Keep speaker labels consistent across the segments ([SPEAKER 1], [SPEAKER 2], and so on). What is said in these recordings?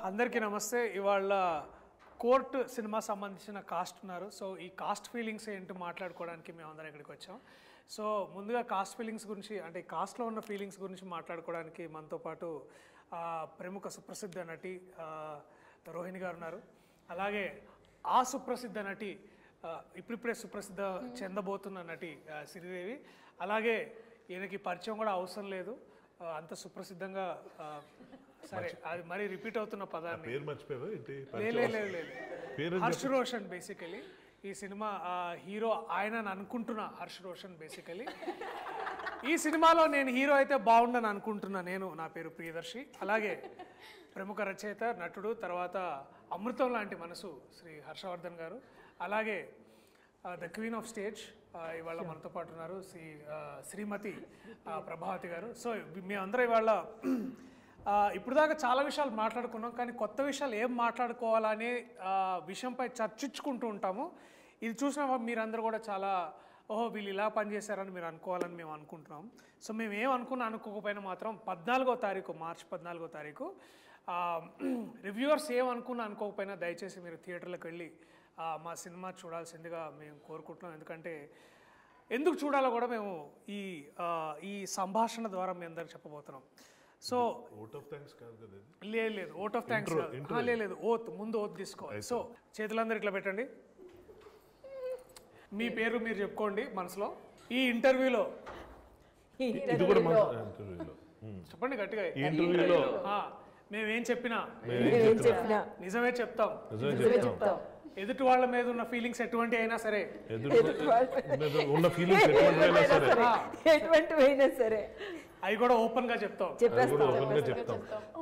[SPEAKER 1] అందరికీ నమస్తే. ఇవాళ కోర్ట్ సినిమా సంబంధించిన కాస్ట్ ఉన్నారు. సో ఈ కాస్ట్ ఫీలింగ్స్ ఏంటి మాట్లాడుకోవడానికి మేమందరం ఇక్కడికి వచ్చాం. సో ముందుగా కాస్ట్ ఫీలింగ్స్ గురించి, అంటే కాస్ట్లో ఉన్న ఫీలింగ్స్ గురించి మాట్లాడుకోవడానికి మనతో పాటు ప్రముఖ సుప్రసిద్ధ నటి రోహిణి గారు ఉన్నారు. అలాగే ఆ సుప్రసిద్ధ నటి ఇప్పుడిప్పుడే సుప్రసిద్ధ చెందబోతున్న నటి శ్రీదేవి. అలాగే ఈయనకి పరిచయం కూడా అవసరం లేదు, అంత సుప్రసిద్ధంగా. సరే, అది మరీ రిపీట్ అవుతున్న పదాన్ని హర్ష్ రోషన్. బేసికలీ ఈ సినిమా హీరో ఆయన అనుకుంటున్న హర్ష్ రోషన్. బేసికలీ ఈ సినిమాలో నేను హీరో అయితే బాగుండని అనుకుంటున్నా. నా పేరు ప్రియదర్శి. అలాగే ప్రముఖ రచయిత, నటుడు, తర్వాత అమృతం లాంటి మనసు శ్రీ హర్షవర్ధన్ గారు. అలాగే ద క్వీన్ ఆఫ్ స్టేజ్ ఇవాళ మనతో పాటు ఉన్నారు శ్రీమతి ప్రభావతి గారు. సో మేమందరం ఇవాళ ఇప్పుడు దాకా చాలా విషయాలు మాట్లాడుకున్నాం, కానీ కొత్త విషయాలు ఏం మాట్లాడుకోవాలనే విషయంపై చర్చించుకుంటూ ఉంటాము. ఇది చూసిన మీరందరూ కూడా చాలా వీళ్ళు ఇలా పనిచేశారని మీరు అనుకోవాలని మేము అనుకుంటున్నాం. సో మేము అనుకోకపోయినా మాత్రం 14వ తారీఖు, మార్చి 14వ తారీఖు రివ్యూవర్స్ అనుకోకపోయినా దయచేసి మీరు థియేటర్లకు వెళ్ళి మా సినిమా చూడాల్సిందిగా మేము కోరుకుంటున్నాం. ఎందుకు చూడాలో కూడా మేము ఈ సంభాషణ ద్వారా మీ అందరికి చెప్పబోతున్నాం. సో లేదు ఓట్ ఆఫ్ థ్యాంక్స్ లేదు, ముందు ఓత్ తీసుకోవాలి. సో చేతులందరూ ఇట్లా పెట్టండి, మీ పేరు మీరు చెప్పుకోండి మనసులో. ఈ ఇంటర్వ్యూలో చెప్పండి గట్టిగా, మేమేం చెప్పినా నిజమే చెప్తాం. ఎదుటి వాళ్ళ మీద ఉన్న ఫీలింగ్స్ ఎటువంటి అయినా సరే, అవి కూడా ఓపెన్ గా చెప్తాం.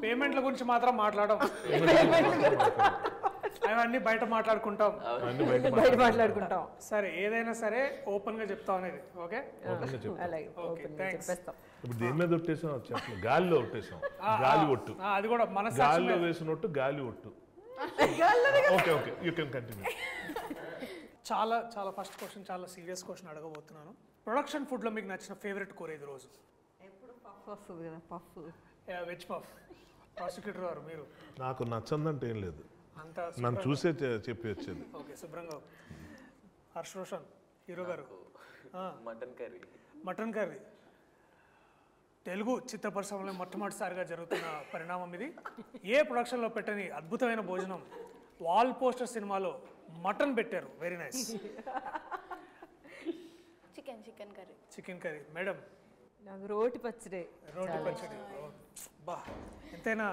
[SPEAKER 1] పేమెంట్ల గురించి మాత్రం మాట్లాడడం, అవన్నీ బయట మాట్లాడుకుంటాం. సరే, ఏదైనా సరే ఓపెన్ గా చెప్తాం అనేది. ఓకే,
[SPEAKER 2] దేని మీద ఒట్టేసాం? గాలిలో ఒట్టేసాం. గాలి ఒట్టు,
[SPEAKER 1] అది కూడా మన
[SPEAKER 2] గాలిలో వేసినట్టు గాలి ఒట్టు. Okay okay, you can continue.
[SPEAKER 1] చాలా చాలా ఫస్ట్ క్వశ్చన్, చాలా సీరియస్ క్వశ్చన్ అడగబోతున్నాను. ప్రొడక్షన్ ఫుడ్ లో మీకు నచ్చిన ఫేవరెట్ కూర ఇది రోజు? Veg puff. ప్రాసిక్యూటర్ గారు మీరు?
[SPEAKER 2] నాకు నచ్చందంటే ఏం లేదు, నన్ను చూసే చెప్పి వచ్చేది.
[SPEAKER 1] ఓకే, శుభ్రంగా. హర్ష్ రోషన్ హీరో గారు? Mutton curry. తెలుగు చిత్ర పరిశ్రమలో మొట్టమొదటిసారిగా జరుగుతున్న పరిణామం ఇది. ఏ ప్రొడక్షన్లో పెట్టని అద్భుతమైన భోజనం వాల్ పోస్టర్ సినిమాలో మటన్ పెట్టారు. Very nice. Chicken curry. Madam?
[SPEAKER 3] రోటి పచ్చడి.
[SPEAKER 1] బా, ఎంతైనా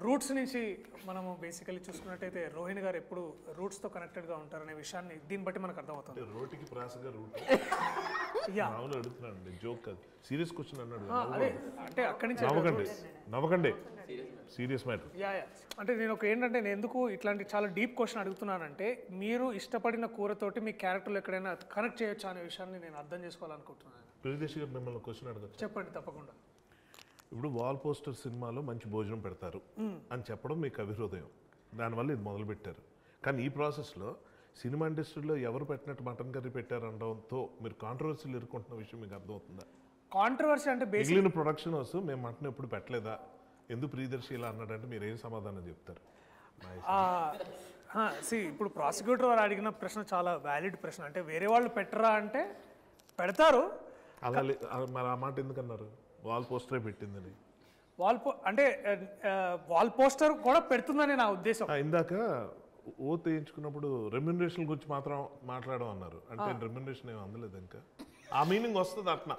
[SPEAKER 1] రూట్స్ నుంచి మనము బేసికలీ చూసుకున్నట్టయితే రోహిణి గారు ఎప్పుడు రూట్స్తో కనెక్టెడ్గా ఉంటారనే విషయాన్ని దీన్ని బట్టి మనకు అర్థమవుతుంది.
[SPEAKER 2] రోటికి ప్రాసగా రూట్ అడుగుతున్నాను, జోక్ కాదు, సీరియస్ క్వశ్చన్ అన్నాడు.
[SPEAKER 1] అంటే అక్కడి నుంచి
[SPEAKER 2] నవ్వకండి, సీరియస్ మ్యాటర్.
[SPEAKER 1] అంటే నేను నేను ఎందుకు ఇట్లాంటి చాలా డీప్ క్వశ్చన్ అడుగుతున్నానంటే, మీరు ఇష్టపడిన కూరతోటి మీ క్యారెక్టర్లు ఎక్కడైనా కనెక్ట్ చేయొచ్చు అనే విషయాన్ని నేను అర్థం చేసుకోవాలనుకుంటున్నాను.
[SPEAKER 2] ప్రియదర్శి గారు మిమ్మల్ని క్వశ్చన్ అడగచ్చు?
[SPEAKER 1] చెప్పండి, తప్పకుండా.
[SPEAKER 2] ఇప్పుడు వాల్ పోస్టర్ సినిమాలో మంచి భోజనం పెడతారు అని చెప్పడం మీకు అవిహృదయం, దానివల్ల ఇది మొదలుపెట్టారు. కానీ ఈ ప్రాసెస్లో సినిమా ఇండస్ట్రీలో ఎవరు పెట్టినట్టు మటన్ కర్రీ పెట్టారనడంతో మీరు కాంట్రవర్సీలు ఎదుర్కొంటున్న విషయం మీకు అర్థమవుతుందా?
[SPEAKER 1] కాంట్రవర్సీ అంటే
[SPEAKER 2] మిగిలిన ప్రొడక్షన్ హౌస్ మేము మటన్ ఎప్పుడు పెట్టలేదా, ఎందుకు ప్రియదర్శి ఇలా అన్నాడంటే మీరు ఏం సమాధానం చెప్తారు?
[SPEAKER 1] ఇప్పుడు ప్రాసిక్యూటర్ వారు అడిగిన ప్రశ్న చాలా వ్యాలిడ్ ప్రశ్న. అంటే వేరే వాళ్ళు పెట్టరా అంటే పెడతారు.
[SPEAKER 2] అలా మరి ఆ మాట ఎందుకన్నారు? వాల్ పోస్టరే పెట్టిందని.
[SPEAKER 1] అంటే వాల్ పోస్టర్ కూడా పెడుతుందని నా ఉద్దేశం.
[SPEAKER 2] ఇందాక ఓత్ వేయించుకున్నప్పుడు రెమ్యునరేషన్ గురించి మాత్రం మాట్లాడడం అన్నారు, అంటే రెమ్యునరేషన్ ఏమి అందలేదు ఇంకా. ఆ మీనింగ్ వస్తుంది అట్లా.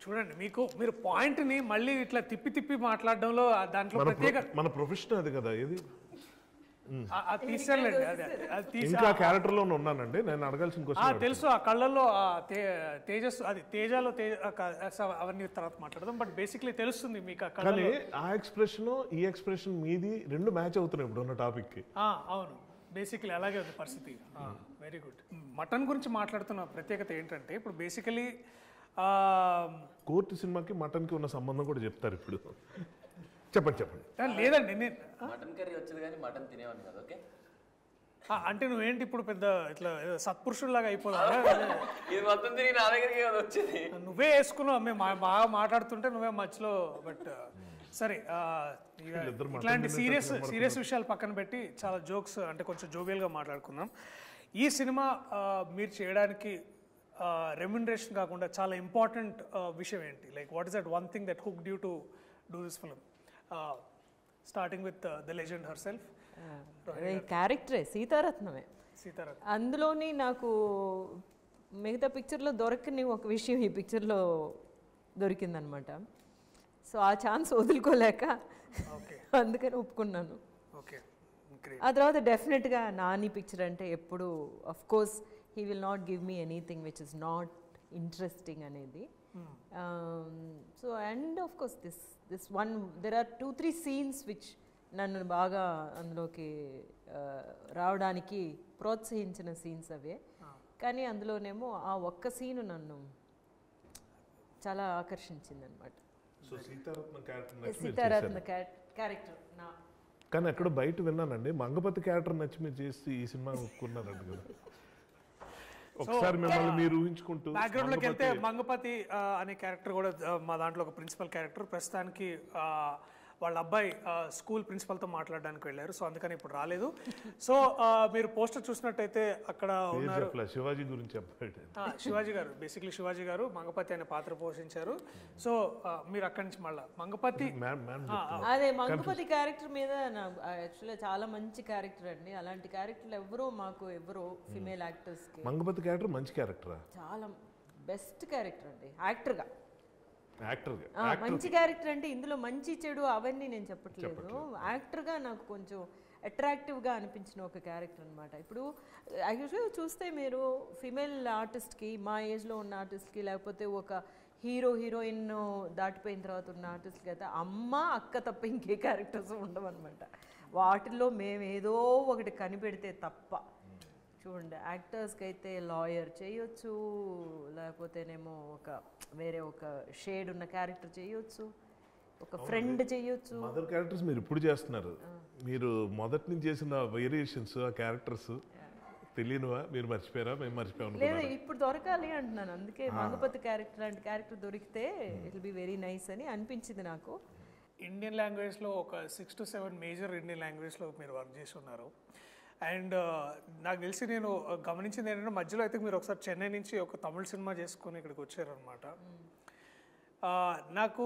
[SPEAKER 1] చూడండి, మీరు పాయింట్ ని మళ్ళీ ఇట్లా తిప్పి మాట్లాడడంలో దాంట్లో ప్రత్యేక మన
[SPEAKER 2] ప్రొఫెషన్ అది కదా. ఏది
[SPEAKER 1] ఇంకా
[SPEAKER 2] క్యారెక్టర్ లో ఉన్నానండి, నేను అడగాల్సిన క్వశ్చన్
[SPEAKER 1] తెలుసు. ఆ కళ్ళల్లో తేజస్సు, అది తేజాలో అవన్నీ తర్వాత మాట్లాడదాం. బట్ బేసిక్లీ తెలుస్తుంది మీకు.
[SPEAKER 2] కానీ ఆ ఎక్స్ప్రెషన్ ఈ ఎక్స్ప్రెషన్ మీది రెండు మ్యాచ్ అవుతున్నాయి ఇప్పుడు ఉన్న టాపిక్ కి.
[SPEAKER 1] అవును, బేసిక్లీ అలాగే ఉంది పరిస్థితి. Very good. మటన్ గురించి మాట్లాడుతున్న ప్రత్యేకత ఏంటంటే, ఇప్పుడు బేసికలీ
[SPEAKER 2] కోర్టు సినిమాకి మటన్ కి ఉన్న సంబంధం కూడా చెప్తారు ఇప్పుడు. చెప్పండి.
[SPEAKER 1] లేదండి,
[SPEAKER 4] మటన్ కర్రీ వచ్చేది కానీ మటన్ తినేవాడిని కదా. ఓకే,
[SPEAKER 1] అంటే నువ్వేంటి ఇప్పుడు పెద్ద ఇట్లా సత్పురుషుల్లాగా అయిపోదా?
[SPEAKER 4] వచ్చేది
[SPEAKER 1] నువ్వే వేసుకున్నావు, మేము బాగా మాట్లాడుతుంటే నువ్వే మధ్యలో. బట్ సరే
[SPEAKER 2] వీళ్ళిద్దరు మటన్
[SPEAKER 1] ఇట్లాంటి
[SPEAKER 2] తినేటట్టు
[SPEAKER 1] సీరియస్ విషయాలు పక్కన పెట్టి చాలా జోక్స్ అంటే కొంచెం జోవియల్గా మాట్లాడుకుందాం. ఈ సినిమా మీరు చేయడానికి రెమ్యునరేషన్ కాకుండా చాలా ఇంపార్టెంట్ విషయం ఏంటి? Like what is that one thing that hooked you to do this film, starting with the legend herself?
[SPEAKER 3] క్యారెక్టరే సీతారత్నమే.
[SPEAKER 1] సీతారాం
[SPEAKER 3] అందులోని నాకు మిగతా పిక్చర్లో దొరకని ఒక విషయం ఈ పిక్చర్లో దొరికిందనమాట. సో ఆ ఛాన్స్ వదులుకోలేక
[SPEAKER 1] ఓకే
[SPEAKER 3] అందుకని ఒప్పుకున్నాను.
[SPEAKER 1] Okay great.
[SPEAKER 3] ఆ తర్వాత డెఫినెట్గా నాని పిక్చర్ అంటే ఎప్పుడు of course he will not give me anything which is not interesting అనేది. So and of course this one there are 2-3 scenes which నన్ను బాగా అందులోకి రావడానికి ప్రోత్సహించిన సీన్స్ అవే. కానీ అందులోనేమో ఆ ఒక్క సీను నన్ను చాలా ఆకర్షించింది అనమాట.
[SPEAKER 2] సో సీతారత్న క్యారెక్టర్ నచ్చి మీరు
[SPEAKER 3] సీతారత్న క్యారెక్టర్ నా
[SPEAKER 2] కానీ ఎక్కడో బయట విన్నానండి, మంగపతి క్యారెక్టర్ నచ్చి మీరు చేసి ఈ సినిమా ఒప్పుకున్నారంట కదా. ఒకసారి మిమ్మల్ని మీరు ఊహించుకుంటూ
[SPEAKER 1] బ్యాక్గ్రౌండ్లోకి వెళ్తే మంగపతి అనే క్యారెక్టర్ కూడా మా దాంట్లో ఒక ప్రిన్సిపల్ క్యారెక్టర్. ప్రస్తుతానికి వాళ్ళ అబ్బాయి స్కూల్ ప్రిన్సిపల్తో మాట్లాడడానికి వెళ్ళారు, సో అందుకని ఇప్పుడు రాలేదు. సో మీరు పోస్టర్ చూసినట్టయితే అక్కడ ఉన్నారు
[SPEAKER 2] శివాజీ గురించి చెప్పాడు.
[SPEAKER 1] శివాజీ గారు, బేసిక్లీ శివాజీ గారు మంగపతి అనే పాత్ర పోషించారు. సో మీరు అక్కడి నుంచి మళ్ళీ మంగపతి
[SPEAKER 3] అదే మంగపతి క్యారెక్టర్ మీద యాక్చువల్గా చాలా మంచి క్యారెక్టర్ అండి. అలాంటి క్యారెక్టర్లు ఎవరో ఫిమేల్ యాక్టర్స్కి
[SPEAKER 2] మంగపతి క్యారెక్టర్ మంచి క్యారెక్టరా?
[SPEAKER 3] చాలా బెస్ట్ క్యారెక్టర్ అండి యాక్టర్గా. మంచి క్యారెక్టర్ అంటే ఇందులో మంచి చెడు అవన్నీ నేను చెప్పట్లేదు. యాక్టర్గా నాకు కొంచెం అట్రాక్టివ్గా అనిపించిన ఒక క్యారెక్టర్ అనమాట. ఇప్పుడు యాక్చువల్గా చూస్తే మీరు ఫిమేల్ ఆర్టిస్ట్కి, మా ఏజ్లో ఉన్న ఆర్టిస్ట్కి, లేకపోతే ఒక హీరోయిన్ దాటిపోయిన తర్వాత ఉన్న ఆర్టిస్ట్కి అయితే అమ్మ అక్క తప్ప ఇంకే క్యారెక్టర్స్ ఉండవన్నమాట. వాటిల్లో మేము ఏదో ఒకటి కనిపెడితే తప్ప. చూడండి యాక్టర్స్కి అయితే లాయర్ చేయొచ్చు, లేకపోతేనేమో వేరే ఒక షేడ్ ఉన్న క్యారెక్టర్ చేయొచ్చు, ఒక ఫ్రెండ్ చేయొచ్చు.
[SPEAKER 2] మదర్ క్యారెక్టర్స్ మీరు ఇప్పుడు చేస్తున్నారు. మీరు మొదటి నుంచి చేసిన వేరియేషన్స్ ఆ క్యారెక్టర్స్ తెలియనువా? మీరు మర్చిపోయారా? మేము మర్చిపోయాం.
[SPEAKER 3] లేదు ఇప్పుడు దొరకాలి అంటున్నాను. అందుకే మంగపతి క్యారెక్టర్ లాంటి క్యారెక్టర్ దొరికితే it will be very nice అని అనిపించింది నాకు.
[SPEAKER 1] ఇండియన్ లాంగ్వేజ్లో ఒక 6 to 7 మేజర్ ఇండియన్ లాంగ్వేజ్లో మీరు వర్క్ చేసి ఉన్నారు. అండ్ నాకు తెలిసి నేను గమనించింది ఏంటంటే మధ్యలో అయితే మీరు ఒకసారి చెన్నై నుంచి ఒక తమిళ సినిమా చేసుకొని ఇక్కడికి వచ్చారనమాట. నాకు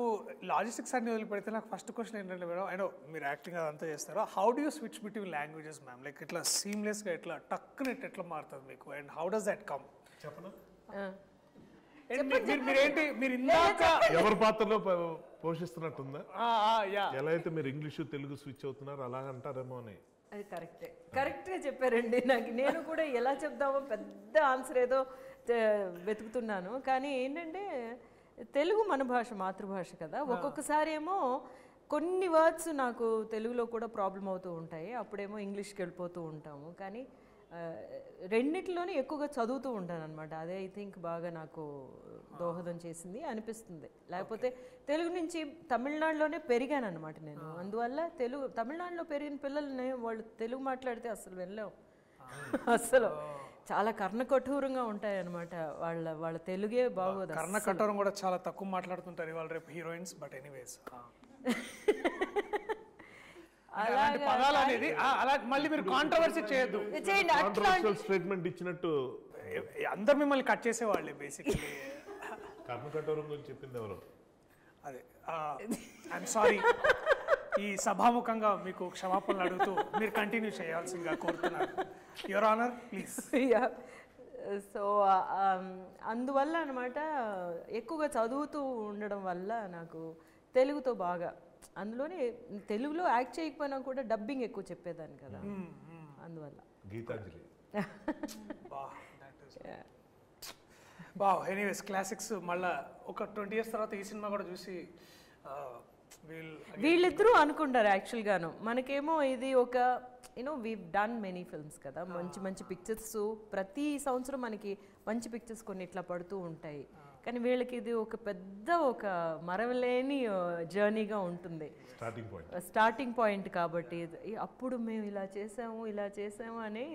[SPEAKER 1] లాజిస్టిక్స్ అన్ని వదిలిపెడితే నాకు ఫస్ట్ క్వశ్చన్ ఏంటంటే మేడం, అయినో మీరు యాక్టింగ్ అదంతా చేస్తారో, how do you switch between languages ma'am? Like ఇట్లా సీమ్లెస్గా ఎట్లా టక్కునెట్ ఎట్లా మారుతుంది మీకు? And how does that come? చెప్పనా మీరేంటి మీరు ఇందాక
[SPEAKER 2] ఎవరి పాత్రలో పోషిస్తున్నట్టుందా? ఎలా అయితే మీరు ఇంగ్లీషు తెలుగు స్విచ్ అవుతున్నారు అలాగంటారేమో అని.
[SPEAKER 3] అది కరెక్ట్గా చెప్పారండి. నేను కూడా ఎలా చెప్దామో పెద్ద ఆన్సర్ ఏదో వెతుకుతున్నాను. కానీ ఏంటంటే తెలుగు మన భాష, మాతృభాష కదా. ఒక్కొక్కసారి ఏమో కొన్ని వర్డ్స్ నాకు తెలుగులో కూడా ప్రాబ్లం అవుతూ ఉంటాయి, అప్పుడేమో ఇంగ్లీష్కి వెళ్ళిపోతూ ఉంటాము. కానీ రెండిట్లోనే ఎక్కువగా చదువుతూ ఉంటాను అనమాట. అదే ఐ థింక్ బాగా నాకు దోహదం చేసింది అనిపిస్తుంది. లేకపోతే తెలుగు నుంచి తమిళనాడులోనే పెరిగాను అనమాట నేను. అందువల్ల తమిళనాడులో పెరిగిన పిల్లల్ని వాళ్ళు తెలుగు మాట్లాడితే అసలు వెళ్ళలేవు. అసలు చాలా కర్ణకఠోరంగా ఉంటాయి అనమాట. వాళ్ళ తెలుగే బాగోదు.
[SPEAKER 1] కర్ణకఠోరం కూడా చాలా తక్కువ మాట్లాడుతుంటారు ఇవాళ రేపు హీరోయిన్స్. బట్ ఎనీవేస్ పదాలు అనేది అలా మళ్ళీ మీరు కాంట్రవర్సీ చేయొద్దు.
[SPEAKER 2] స్టేట్మెంట్ ఇచ్చినట్టు
[SPEAKER 1] అందరు మిమ్మల్ని కట్ చేసేవాళ్ళే బేసిక్లీ.
[SPEAKER 2] కర్ణకఠోరం గురించి చెప్పింది ఎవరు?
[SPEAKER 1] అదే ఐఎమ్ సారీ. ఈ సభాముఖంగా మీకు క్షమాపణలు అడుగుతూ మీరు కంటిన్యూ చేయాల్సిందిగా కోరుతున్నాను. Your honour please.
[SPEAKER 3] సో అందువల్ల అనమాట ఎక్కువగా చదువుతూ ఉండడం వల్ల నాకు తెలుగుతో బాగా, అందులోనే తెలుగులో యాక్ట్ చేయకపోయినా కూడా డబ్బింగ్ ఎక్కువ చెప్పేదాన్ని కదా, అందువల్ల.
[SPEAKER 2] గీతాంజలి.
[SPEAKER 1] ఎనీవేస్ క్లాసిక్స్ మళ్ళా ఒక 20 years తర్వాత ఈ సినిమా కూడా చూసి
[SPEAKER 3] వీళ్ళిద్దరూ అనుకుంటారు యాక్చువల్గాను. మనకేమో ఇది ఒక వీ డన్ మెనీ ఫిల్మ్స్ కదా, మంచి పిక్చర్స్ ప్రతి సంవత్సరం మనకి మంచి పిక్చర్స్ కొన్ని ఇట్లా పడుతూ ఉంటాయి. కానీ వీళ్ళకి ఇది ఒక పెద్ద ఒక మరవలేని జర్నీగా ఉంటుంది, స్టార్టింగ్ పాయింట్. కాబట్టి అప్పుడు మేము ఇలా చేసాము అని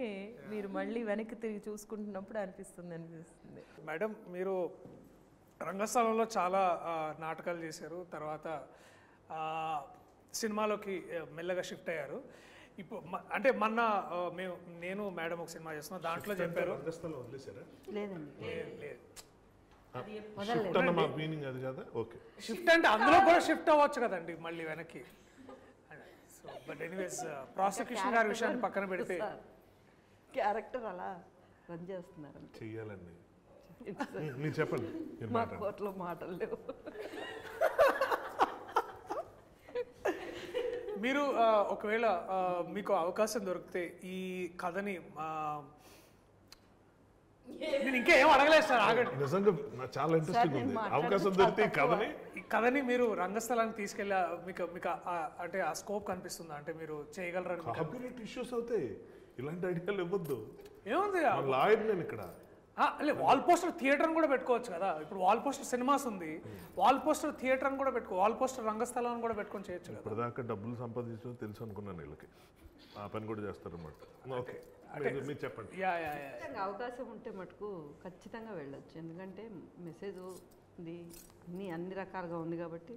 [SPEAKER 3] మీరు మళ్ళీ వెనక్కి తిరిగి చూసుకుంటున్నప్పుడు అనిపిస్తుంది.
[SPEAKER 1] మేడం మీరు రంగస్థలంలో చాలా నాటకాలు చేశారు, తర్వాత సినిమాలోకి మెల్లగా షిఫ్ట్ అయ్యారు. ఇప్పుడు అంటే మొన్న నేను మేడం ఒక సినిమా చేస్తున్నాం, దాంట్లో చెప్పారు.
[SPEAKER 2] రంగస్థలం వదిలేసారా?
[SPEAKER 3] లేదండి,
[SPEAKER 1] లేదు
[SPEAKER 2] షిఫ్ట్ అన్న మా మీనింగ్ అది కదా. ఓకే,
[SPEAKER 1] షిఫ్ట్ అంటే అందులో కూడా షిఫ్ట్ అవ్వచ్చు కదండి మళ్ళీ వెనక్కి. సో బట్ ఎనీవేస్ ప్రాసిక్యూషన్ గారి విషయాన్ని పక్కన పెడితే
[SPEAKER 3] క్యారెక్టర్ అలా రన్ చేస్తున్నారు.
[SPEAKER 2] చెయ్యాలండి. మీరు చెప్పండి, మీరు
[SPEAKER 3] మా
[SPEAKER 2] మాట్లాడండి.
[SPEAKER 3] కోర్టులో మాటలు లేవు.
[SPEAKER 1] మీరు ఒకవేళ మీకు అవకాశం దొరికితే ఈ కథని నేను ఇంకా ఏం అడగలేదు సార్, ఆగండి.
[SPEAKER 2] నిజంగా నాకు చాలా ఇంట్రెస్టింగ్ ఉంది. అవకాశం దొరికితే ఈ కథని
[SPEAKER 1] ఈ కథని మీరు రంగస్థలానికి తీసుకెళ్ళి మీకు మీకు అంటే ఆ స్కోప్ కనిపిస్తుందా, అంటే మీరు చేయగలరని?
[SPEAKER 2] కాపీరైట్ ఇష్యూస్ అవుతాయి, ఇలాంటి ఐడియాలు ఇవ్వద్దు.
[SPEAKER 1] ఏముంది,
[SPEAKER 2] లాయర్ నేను ఇక్కడ.
[SPEAKER 1] వాల్ పోస్టర్ థియేటర్ అని కూడా పెట్టుకోవచ్చు కదా. ఇప్పుడు వాల్ పోస్టర్ సినిమాస్ ఉంది, వాల్ పోస్టర్ థియేటర్ అని కూడా పెట్టుకో, వాల్ పోస్టర్ రంగస్థలం అని కూడా పెట్టుకొని చేయొచ్చు కదా.
[SPEAKER 2] ఇప్పటిదాకా డబ్బులు సంపాదించడం తెలుసు అనుకున్నాను వీళ్ళకి, ఆ పని కూడా చేస్తారన్నమాట. ఓకే, మీరు చెప్పండి.
[SPEAKER 3] ఖచ్చితంగా అవకాశం ఉంటే మటుకు ఖచ్చితంగా వెళ్ళొచ్చు. ఎందుకంటే మెసేజ్ ఉంది, అన్ని రకాలుగా ఉంది కాబట్టి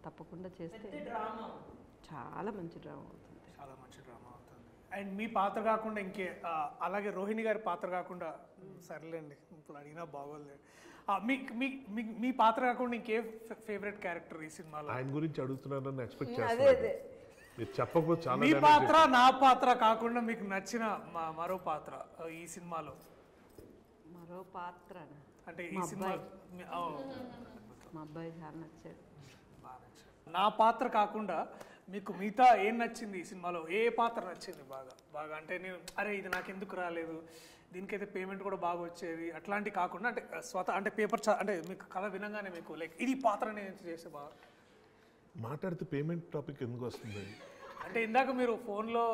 [SPEAKER 3] తప్పకుండా చేస్తే చాలా మంచి డ్రామా అవుతుంది.
[SPEAKER 1] చాలా మంచి డ్రామా అవుతుంది. అండ్ మీ పాత్ర కాకుండా ఇంకే అలాగే రోహిణి గారి పాత్ర కాకుండా, సర్లేండి ఇప్పుడు అడిగినా బాగోలేదు, మీ పాత్ర కాకుండా ఇంకే ఫేవరెట్ క్యారెక్టర్ ఈ సినిమాలో?
[SPEAKER 2] ఆయన గురించి అడుగుతున్నారని ఎక్స్పెక్ట్
[SPEAKER 3] అదే
[SPEAKER 2] చేస్తాను.
[SPEAKER 3] అదే
[SPEAKER 2] మీరు చెప్పకపోతే చాలా
[SPEAKER 1] మీ పాత్ర నా పాత్ర కాకుండా మీకు నచ్చిన మరో పాత్ర ఈ సినిమాలో?
[SPEAKER 3] మరో పాత్ర
[SPEAKER 1] అంటే ఈ సినిమా
[SPEAKER 3] మా అబ్బాయి చాలా నచ్చాడు.
[SPEAKER 1] నా పాత్ర కాకుండా మీకు మిగతా ఏం నచ్చింది ఈ సినిమాలో? ఏ పాత్ర నచ్చింది బాగా బాగా అంటే నేను అరే ఇది నాకు ఎందుకు రాలేదు, దీనికైతే పేమెంట్ కూడా బాగా వచ్చేది, అట్లాంటి కాకుండా అంటే అంటే పేపర్ అంటే మీకు కథ వినగానే మీకు లైక్ ఇది పాత్ర నేను చేస్తే బాగా
[SPEAKER 2] మాట్లాడితే పేమెంట్ టాపిక్ ఎందుకు వస్తుంది?
[SPEAKER 1] అంటే ఇందాక మీరు ఫోన్లో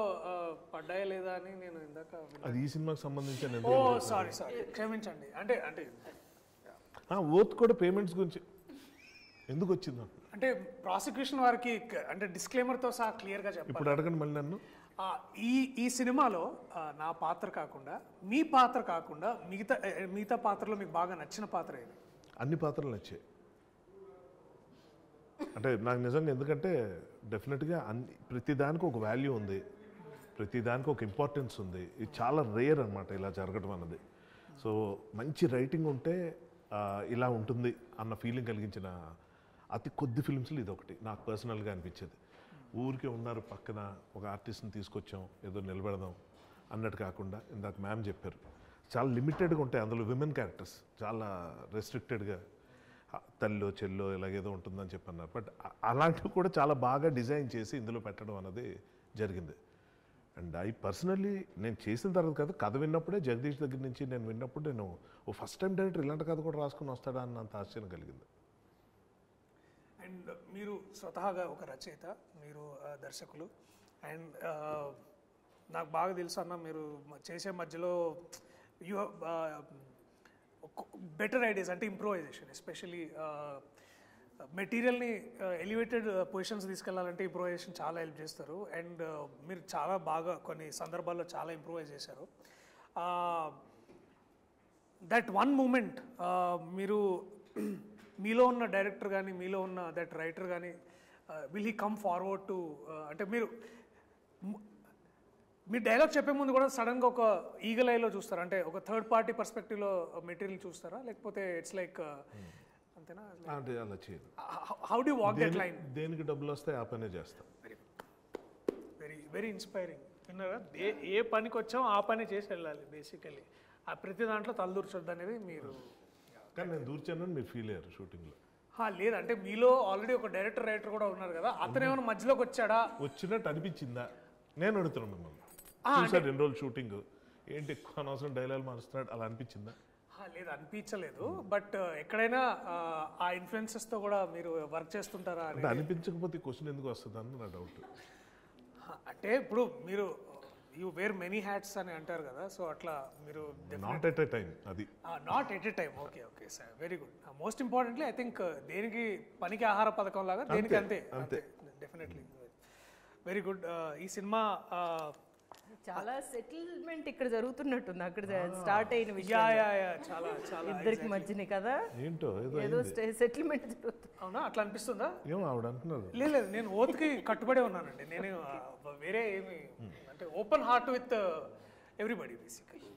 [SPEAKER 1] పడ్డాయా లేదా అని నేను ఇందాక
[SPEAKER 2] అది ఈ సినిమాకి సంబంధించిన
[SPEAKER 1] ఓ సారీ క్షమించండి. అంటే అంటే
[SPEAKER 2] ఓత్ కూడా పేమెంట్స్ గురించి ఎందుకు వచ్చింది?
[SPEAKER 1] అంటే ప్రాసిక్యూషన్ వారికి అంటే డిస్క్లైమర్తో సహా క్లియర్గా చెప్పాలి.
[SPEAKER 2] ఇప్పుడు అడగండి మళ్ళీ నన్ను.
[SPEAKER 1] ఈ సినిమాలో నా పాత్ర కాకుండా మీ పాత్ర కాకుండా మిగతా పాత్రలో మీకు బాగా నచ్చిన పాత్ర ఏది?
[SPEAKER 2] అన్ని పాత్రలు నచ్చాయి. అంటే నాకు నిజంగా, ఎందుకంటే డెఫినెట్గా ప్రతిదానికి ఒక వాల్యూ ఉంది, ప్రతిదానికి ఒక ఇంపార్టెన్స్ ఉంది. ఇది చాలా రేర్ అనమాట ఇలా జరగడం అన్నది. సో మంచి రైటింగ్ ఉంటే ఇలా ఉంటుంది అన్న ఫీలింగ్ కలిగించిన అతి కొద్ది ఫిల్మ్స్లో ఇది ఒకటి నాకు పర్సనల్గా అనిపించేది. ఊరికే ఉన్నారు పక్కన ఒక ఆర్టిస్ట్ని తీసుకొచ్చాం ఏదో నిలబెడదాం అన్నట్టు కాకుండా, ఇందాక మ్యామ్ చెప్పారు చాలా లిమిటెడ్గా ఉంటాయి అందులో విమెన్ క్యారెక్టర్స్, చాలా రెస్ట్రిక్టెడ్గా తల్లో చెల్లో ఇలాగేదో ఉంటుందని చెప్పన్నారు. బట్ అలాంటివి కూడా చాలా బాగా డిజైన్ చేసి ఇందులో పెట్టడం అన్నది జరిగింది. అండ్ ఐ పర్సనల్లీ నేను చేసిన తర్వాత కాదు, కథ విన్నప్పుడే జగదీష్ దగ్గర నుంచి నేను విన్నప్పుడు నేను ఫస్ట్ టైం డైరెక్టర్ ఇలాంటి కథ కూడా రాసుకుని వస్తాడా అన్నంత ఆశ్చర్యం కలిగింది.
[SPEAKER 1] అండ్ మీరు స్వతహాగా ఒక రచయిత, మీరు దర్శకులు, అండ్ నాకు బాగా తెలుసు అన్న మీరు చేసే మధ్యలో యూ బెటర్ ఐడియాస్ అంటే ఇంప్రూవైజేషన్, ఎస్పెషలీ మెటీరియల్ని ఎలివేటెడ్ పొజిషన్స్ తీసుకెళ్లాలంటే ఇంప్రూవైజేషన్ చాలా హెల్ప్ చేస్తారు. అండ్ మీరు చాలా బాగా కొన్ని సందర్భాల్లో చాలా ఇంప్రూవైజ్ చేశారు. దట్ వన్ మూమెంట్ మీరు మీలో ఉన్న డైరెక్టర్ కానీ మీలో ఉన్న దట్ రైటర్ కానీ will he come forward to అంటే మీరు డైలాగ్ చెప్పే ముందు కూడా సడన్గా ఒక ఈగల్ ఐలో చూస్తారా? అంటే ఒక థర్డ్ పార్టీ పర్స్పెక్టివ్లో మెటీరియల్ చూస్తారా, లేకపోతే ఇట్స్ లైక్ అంతేనా?
[SPEAKER 2] అంటే అలా చేయదు.
[SPEAKER 1] How do walk that line?
[SPEAKER 2] దేనికి డబ్బులు వస్తాయి ఆ పనే చేస్తాం.
[SPEAKER 1] Very very inspiring. విన్నారా? ఏ పనికి వచ్చామో ఆ పని చేసి వెళ్ళాలి బేసికలీ. ఆ ప్రతి దాంట్లో తలదూర్చొద్దు అనేది మీరు.
[SPEAKER 2] కానీ నేను దూర్చానని మీరు ఫీల్ అయ్యారు షూటింగ్లో?
[SPEAKER 1] లేదంటే మీలో ఆల్రెడీ ఒక డైరెక్టర్ రైటర్ కూడా ఉన్నారు కదా, అతను ఏమైనా మధ్యలోకి వచ్చాడా?
[SPEAKER 2] వచ్చినట్టు అనిపించిందా? నేను అడుగుతున్నాను మిమ్మల్ని. చూసారు 2 రోజులు షూటింగ్, ఏంటి ఎక్కువ అనవసరం డైలాగ్ మారుస్తున్నాడు అలా అనిపించిందా?
[SPEAKER 1] లేదు అనిపించలేదు. బట్ ఎక్కడైనా ఆ ఇన్ఫ్లుయెన్సెస్తో కూడా మీరు వర్క్ చేస్తుంటారా
[SPEAKER 2] అంటే అనిపించకపోతే క్వశ్చన్ ఎందుకు వస్తుంది అని నా డౌట్.
[SPEAKER 1] అంటే ఇప్పుడు మీరు యూ వేర్ మెనీ హ్యాట్స్ అని అంటారు కదా, సో అట్లా మీరు
[SPEAKER 2] నాట్ ఎట్ ఎ టైం. అది
[SPEAKER 1] not at a time. Okay okay sir, very good. Most importantly I think దేనికి పనికి ఆహార పథకం లాగా దేనికి అంతే. Definitely very good. ఈ సినిమా
[SPEAKER 3] చాలా సెటిల్మెంట్ ఇక్కడ జరుగుతున్నట్టుంది అక్కడ స్టార్ట్ అయిన
[SPEAKER 1] యా
[SPEAKER 3] విషయం
[SPEAKER 1] యా యా చాలా చాలా
[SPEAKER 3] ఇద్దరికి మధ్యనే కదా
[SPEAKER 2] ఏంటో ఏదో
[SPEAKER 3] ఏదో సెటిల్మెంట్ జరుగుతుంది.
[SPEAKER 1] అవునా అట్లా అనిపిస్తుందా?
[SPEAKER 2] ఏమో ఆవిడ అంటున్నారు.
[SPEAKER 1] లేదు లేదు, నేను ఓత్కి కట్టుబడే ఉన్నానండి. నేను వేరే ఏమి అంటే open heart with everybody basically,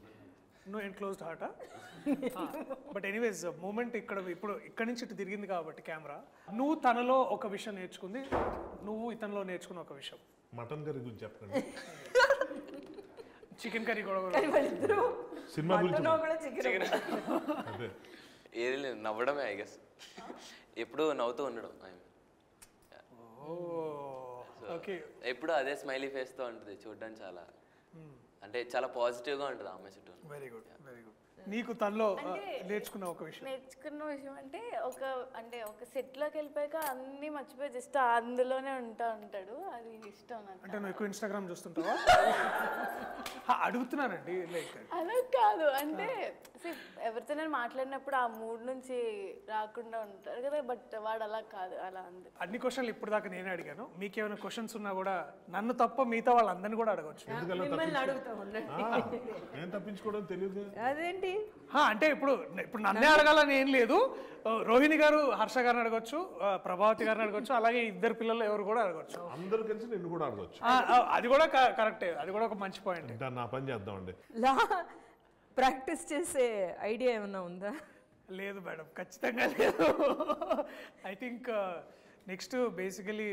[SPEAKER 1] no enclosed heart. But anyways moment ఇప్పుడు ఇక్కడి నుంచి ఇటు తిరిగింది కాబట్టి కెమెరా, నువ్వు తనలో ఒక విషయం నేర్చుకుంది, నువ్వు ఇతనిలో నేర్చుకున్న ఒక విషయం.
[SPEAKER 2] మటన్ కర్రీ గురించి చెప్పండి.
[SPEAKER 1] చికెన్ కర్రీ కూడా
[SPEAKER 3] వాళ్ళిద్దరూ
[SPEAKER 2] సినిమా గురించి
[SPEAKER 3] మటన్ కూడా చికెన్
[SPEAKER 2] అదే
[SPEAKER 4] ఏది లేదు, నవ్వడమే ఐ గెస్. ఎప్పుడు నవ్వుతూ ఉండడం.
[SPEAKER 1] ఓకే.
[SPEAKER 4] ఎప్పుడు అదే స్మైలీ ఫేస్తో ఉంటుంది, చూడడానికి చాలా అంటే చాలా పాజిటివ్గా ఉంటుంది ఆమె చుట్టూ.
[SPEAKER 1] Very good very good. నీకు తనలో నేర్చుకున్న ఒక విషయం?
[SPEAKER 5] నేర్చుకున్న విషయం అంటే ఒక సెట్లోకి వెళ్ళిపోయాక అన్నీ మర్చిపోయి జస్ట్ అందులోనే ఉంటాడు. అది ఇష్టం నాకు.
[SPEAKER 1] అంటే నువ్వు ఎక్కువ ఇన్స్టాగ్రామ్ చూస్తుంటావా? అడుగుతున్నానండి. లైక్
[SPEAKER 5] అలా కాదు, అంటే ఎవరితో నేను మాట్లాడినప్పుడు ఆ మూడ్ నుంచి రాకుండా ఉంటారు కదా, బట్ వాడు అలా కాదు, అలా అంది.
[SPEAKER 1] అన్ని క్వశ్చన్లు ఇప్పుడు దాకా నేనే అడిగాను. మీకేమైనా క్వశ్చన్స్ ఉన్నా కూడా నన్ను తప్ప మిగతా వాళ్ళందరినీ కూడా అడగచ్చు.
[SPEAKER 3] మిమ్మల్ని అడుగుతా ఉండండి.
[SPEAKER 2] నేను తప్పించుకోవడం తెలియదు.
[SPEAKER 3] అదేంటి
[SPEAKER 1] అంటే ఇప్పుడు నన్నే అడగాలని ఏం లేదు. రోహిణి గారు హర్ష గారిని అడగచ్చు, ప్రభావతి గారిని అడగచ్చు, అలాగే ఇద్దరు పిల్లలు ఎవరు కూడా అడగచ్చు.
[SPEAKER 2] అందరూ కలిసి నిన్ను కూడా అడగచ్చు.
[SPEAKER 1] అది కూడా కరెక్టే, అది కూడా ఒక మంచి పాయింట్.
[SPEAKER 2] నా పని చేద్దామండి.
[SPEAKER 3] ప్రాక్టీస్ చేసే ఐడియా ఏమన్నా ఉందా?
[SPEAKER 1] లేదు మేడం, ఖచ్చితంగా లేదు. ఐ థింక్ నెక్స్ట్ బేసికలీ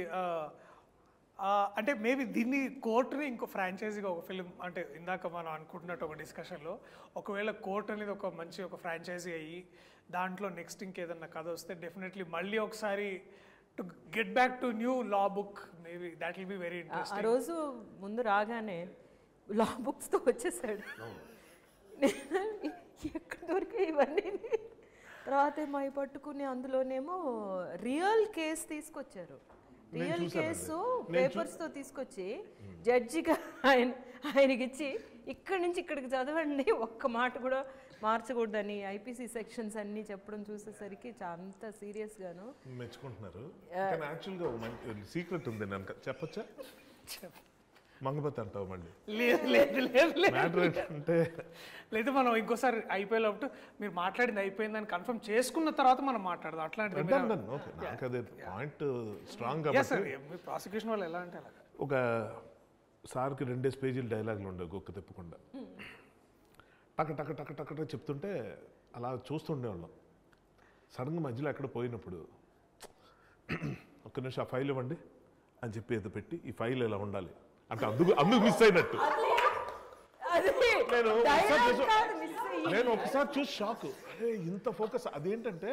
[SPEAKER 1] అంటే మేబీ దీన్ని కోర్టుని ఇంకో ఫ్రాంచైజీగా ఒక ఫిలిం, అంటే ఇందాక మనం అనుకుంటున్నట్టు ఒక డిస్కషన్లో ఒకవేళ కోర్ట్ అనేది ఒక మంచి ఒక ఫ్రాంచైజీ అయ్యి దాంట్లో నెక్స్ట్ ఇంకేదన్నా కథ వస్తే డెఫినెట్లీ మళ్ళీ ఒకసారి to get back to new law book, maybe that will be very
[SPEAKER 3] ఆ
[SPEAKER 1] ఇంట్రెస్టింగ్.
[SPEAKER 3] రోజు ముందు రాగానే లా బుక్స్తో వచ్చేసాడు. ఎక్కడ దొరికాయి ఇవన్నీ? తర్వాత అవి పట్టుకుని అందులోనేమో రియల్ కేసు తీసుకొచ్చారు. రియల్ కేసు పేపర్స్తో తీసుకొచ్చి జడ్జిగా ఆయనకి ఇచ్చి ఇక్కడి నుంచి ఇక్కడికి చదవండి, ఒక్క మాట కూడా మార్చకూడదని ఐపీసీ సెక్షన్స్ అన్ని చెప్పడం చూసేసరికి అంత సీరియస్గాను
[SPEAKER 2] మెచ్చుకుంటున్నారు. కానీ యాక్చువల్గా ఒక మంచి సీక్రెట్ ఉంది, నేను చెప్పచ్చా? మంగపతి అంటావు మళ్ళీ.
[SPEAKER 1] లేదు లేదు లేదు
[SPEAKER 2] మ్యాటర్ ఏంటంటే
[SPEAKER 1] లేదు, మనం ఇంకోసారి అయిపోయేటప్పుడు మీరు మాట్లాడింది అయిపోయిందని కన్ఫర్మ్ చేసుకున్న తర్వాత మనం మాట్లాడదాం. అట్లాంటిది
[SPEAKER 2] ఓకే, నాకు అదే పాయింట్ స్ట్రాంగ్ కాబట్టి.
[SPEAKER 1] మీ ప్రాసిక్యూషన్ వాళ్ళు ఎలా అంటే అలాగా
[SPEAKER 2] ఒక సార్కి 2 పేజీలు డైలాగులు ఉండవు గొక్క తిప్పకుండా. టక టక టక టక చెప్తుంటే అలా చూస్తుండేవాళ్ళం. సడన్గా మధ్యలో ఎక్కడ పోయినప్పుడు ఒక్క నిమిషం ఆ ఫైల్ ఇవ్వండి అని చెప్పి ఏదో పెట్టి ఈ ఫైల్ ఇలా ఉండాలి అంటే అందుకు మిస్ అయినట్టు. నేను ఒకసారి చూసి షాక్, అరే ఇంత ఫోకస్. అదేంటంటే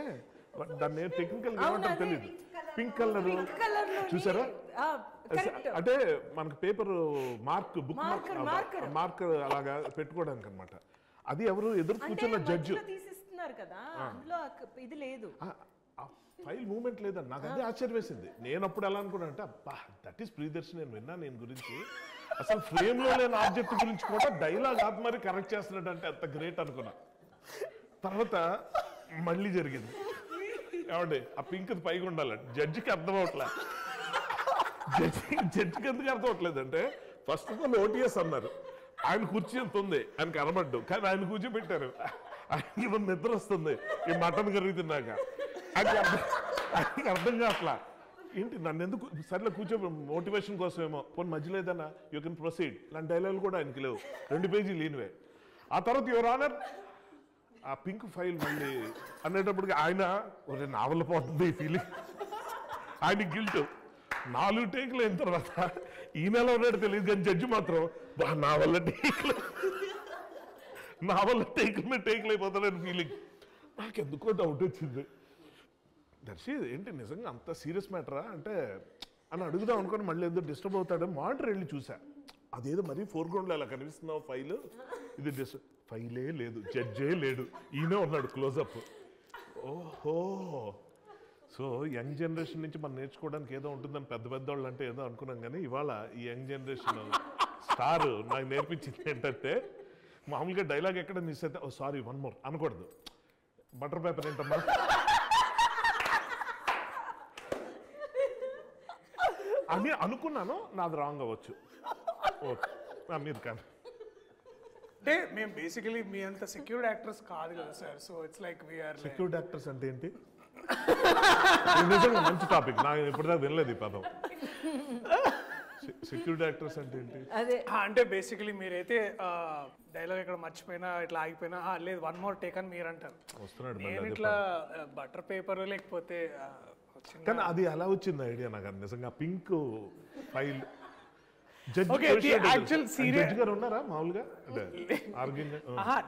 [SPEAKER 2] దాన్ని టెక్నికల్ ఏమంటారు తెలియదు, పింక్ కలర్ చూసారా? అంటే మనకు పేపర్ మార్క్, బుక్ మార్కర్ అలాగా పెట్టుకోవడానికి అనమాట. అది ఎవరు ఎదురు కూర్చున్న జడ్జి
[SPEAKER 3] తీసిస్తున్నారు కదా, అందులో ఇది లేదు,
[SPEAKER 2] ఫైల్ మూమెంట్ లేదని నాకు అదే ఆశ్చర్యం వేసింది. నేను అప్పుడు ఎలా అనుకున్నా అంటే అబ్బా దట్ ఈస్ ప్రియదర్శి, నేను విన్నా నేను గురించి, అసలు ఫ్రేమ్ లో లేని ఆబ్జెక్ట్ గురించి కూడా డైలాగ్ ఆపి మరి కరెక్ట్ చేస్తున్నాడు అంటే అంత గ్రేట్ అనుకున్నా. తర్వాత మళ్ళీ జరిగింది, ఏమండి ఆ పింక్ పైగా ఉండాలండి, జడ్జికి అర్థం అవట్లే. జడ్జికి ఎందుకు అర్థం అవట్లేదు అంటే ఫస్ట్ ఆఫ్ ఆల్ ఓటీఎస్ అన్నారు, ఆయన కుర్చీ ఎంత ఉంది ఆయన కనబడ్డు, కానీ ఆయన కూర్చోబెట్టారు. ఆయనకి నిద్ర వస్తుంది ఈ మటన్ కర్రీ తిన్నాక. ఆయనకి అర్థం కావట్లా, ఏంటి నన్ను ఎందుకు సర్లే కూర్చో మోటివేషన్ కోసమేమో, పోనీ మధ్యలో ఏదన్నా యూ కెన్ ప్రొసీడ్ ఇలాంటి డైలాగులు కూడా ఆయనకి లేవు, 2 పేజీలు లేనివే. ఆ తర్వాత యువర్ ఆనర్ ఆ పింక్ ఫైల్ మళ్ళీ అనేటప్పటికి ఆయన ఒరే నా వల్ల పోతుంది ఈ ఫీలింగ్, ఆయన గిల్ట్. 4 టేకులు అయిన తర్వాత ఈ నెల ఉన్నాడు తెలియదు కానీ జడ్జి మాత్రం నా వల్ల టేకుల మీద టేకులు అయిపోతాడని ఫీలింగ్. నాకెందుకో డౌట్ వచ్చింది, దర్శి ఏంటి నిజంగా అంత సీరియస్ మ్యాటరా అంటే అని అడుగుదాం అనుకుని మళ్ళీ ఏదో డిస్టర్బ్ అవుతాడో మానిటర్ వెళ్ళి చూసా, అదేదో మరీ ఫోర్గ్రౌండ్లో అలా కనిపిస్తున్నావు ఫైల్, ఇది ఫైలే లేదు, జడ్జే లేడు, ఈయనే ఉన్నాడు క్లోజప్. ఓహో, సో యంగ్ జనరేషన్ నుంచి మనం నేర్చుకోవడానికి ఏదో ఉంటుందని పెద్ద పెద్దవాళ్ళు అంటే ఏదో అనుకున్నాం, కానీ ఇవాళ ఈ యంగ్ జనరేషన్ స్టార్ నాకు నేర్పించింది ఏంటంటే మామూలుగా డైలాగ్ ఎక్కడ మిస్ అయితే ఓ సారీ 1 more అనకూడదు, బటర్ పేపర్ ఏంటమ్మా అని అనుకున్నాను, నాది రాంగ్ అవ్వచ్చు. ఓకే మీరు కానీ
[SPEAKER 1] అంటే మేము బేసికలీ మీ అంత సెక్యూర్డ్ యాక్టర్స్ కాదు కదా sir. So it's like we're
[SPEAKER 2] secured actors అంటే ఏంటి? ఇది నిజంగా మంచి టాపిక్, నాకు ఇప్పటిదాకా వినలేదు ఈ పదం. సెక్యూరిటీ యాక్టర్స్ అంటే ఏంటి?
[SPEAKER 3] అదే
[SPEAKER 1] అంటే బేసికలీ మీరైతే డైలాగ్ ఇక్కడ మర్చిపోయినా ఇట్లా ఆగిపోయినా లేదు వన్ మోర్ టేక్ అని మీరు అంటారు.
[SPEAKER 2] వస్తున్నాడు
[SPEAKER 1] నేను ఇట్లా బటర్ పేపర్ లేకపోతే
[SPEAKER 2] కానీ అది ఎలా వచ్చింది ఐడియా నాకు అది నిజంగా. Pink file
[SPEAKER 1] Okay, the actual serious-
[SPEAKER 2] judge గారు ఉన్నారా మామూలుగా ఆర్గ్యూయింగ్?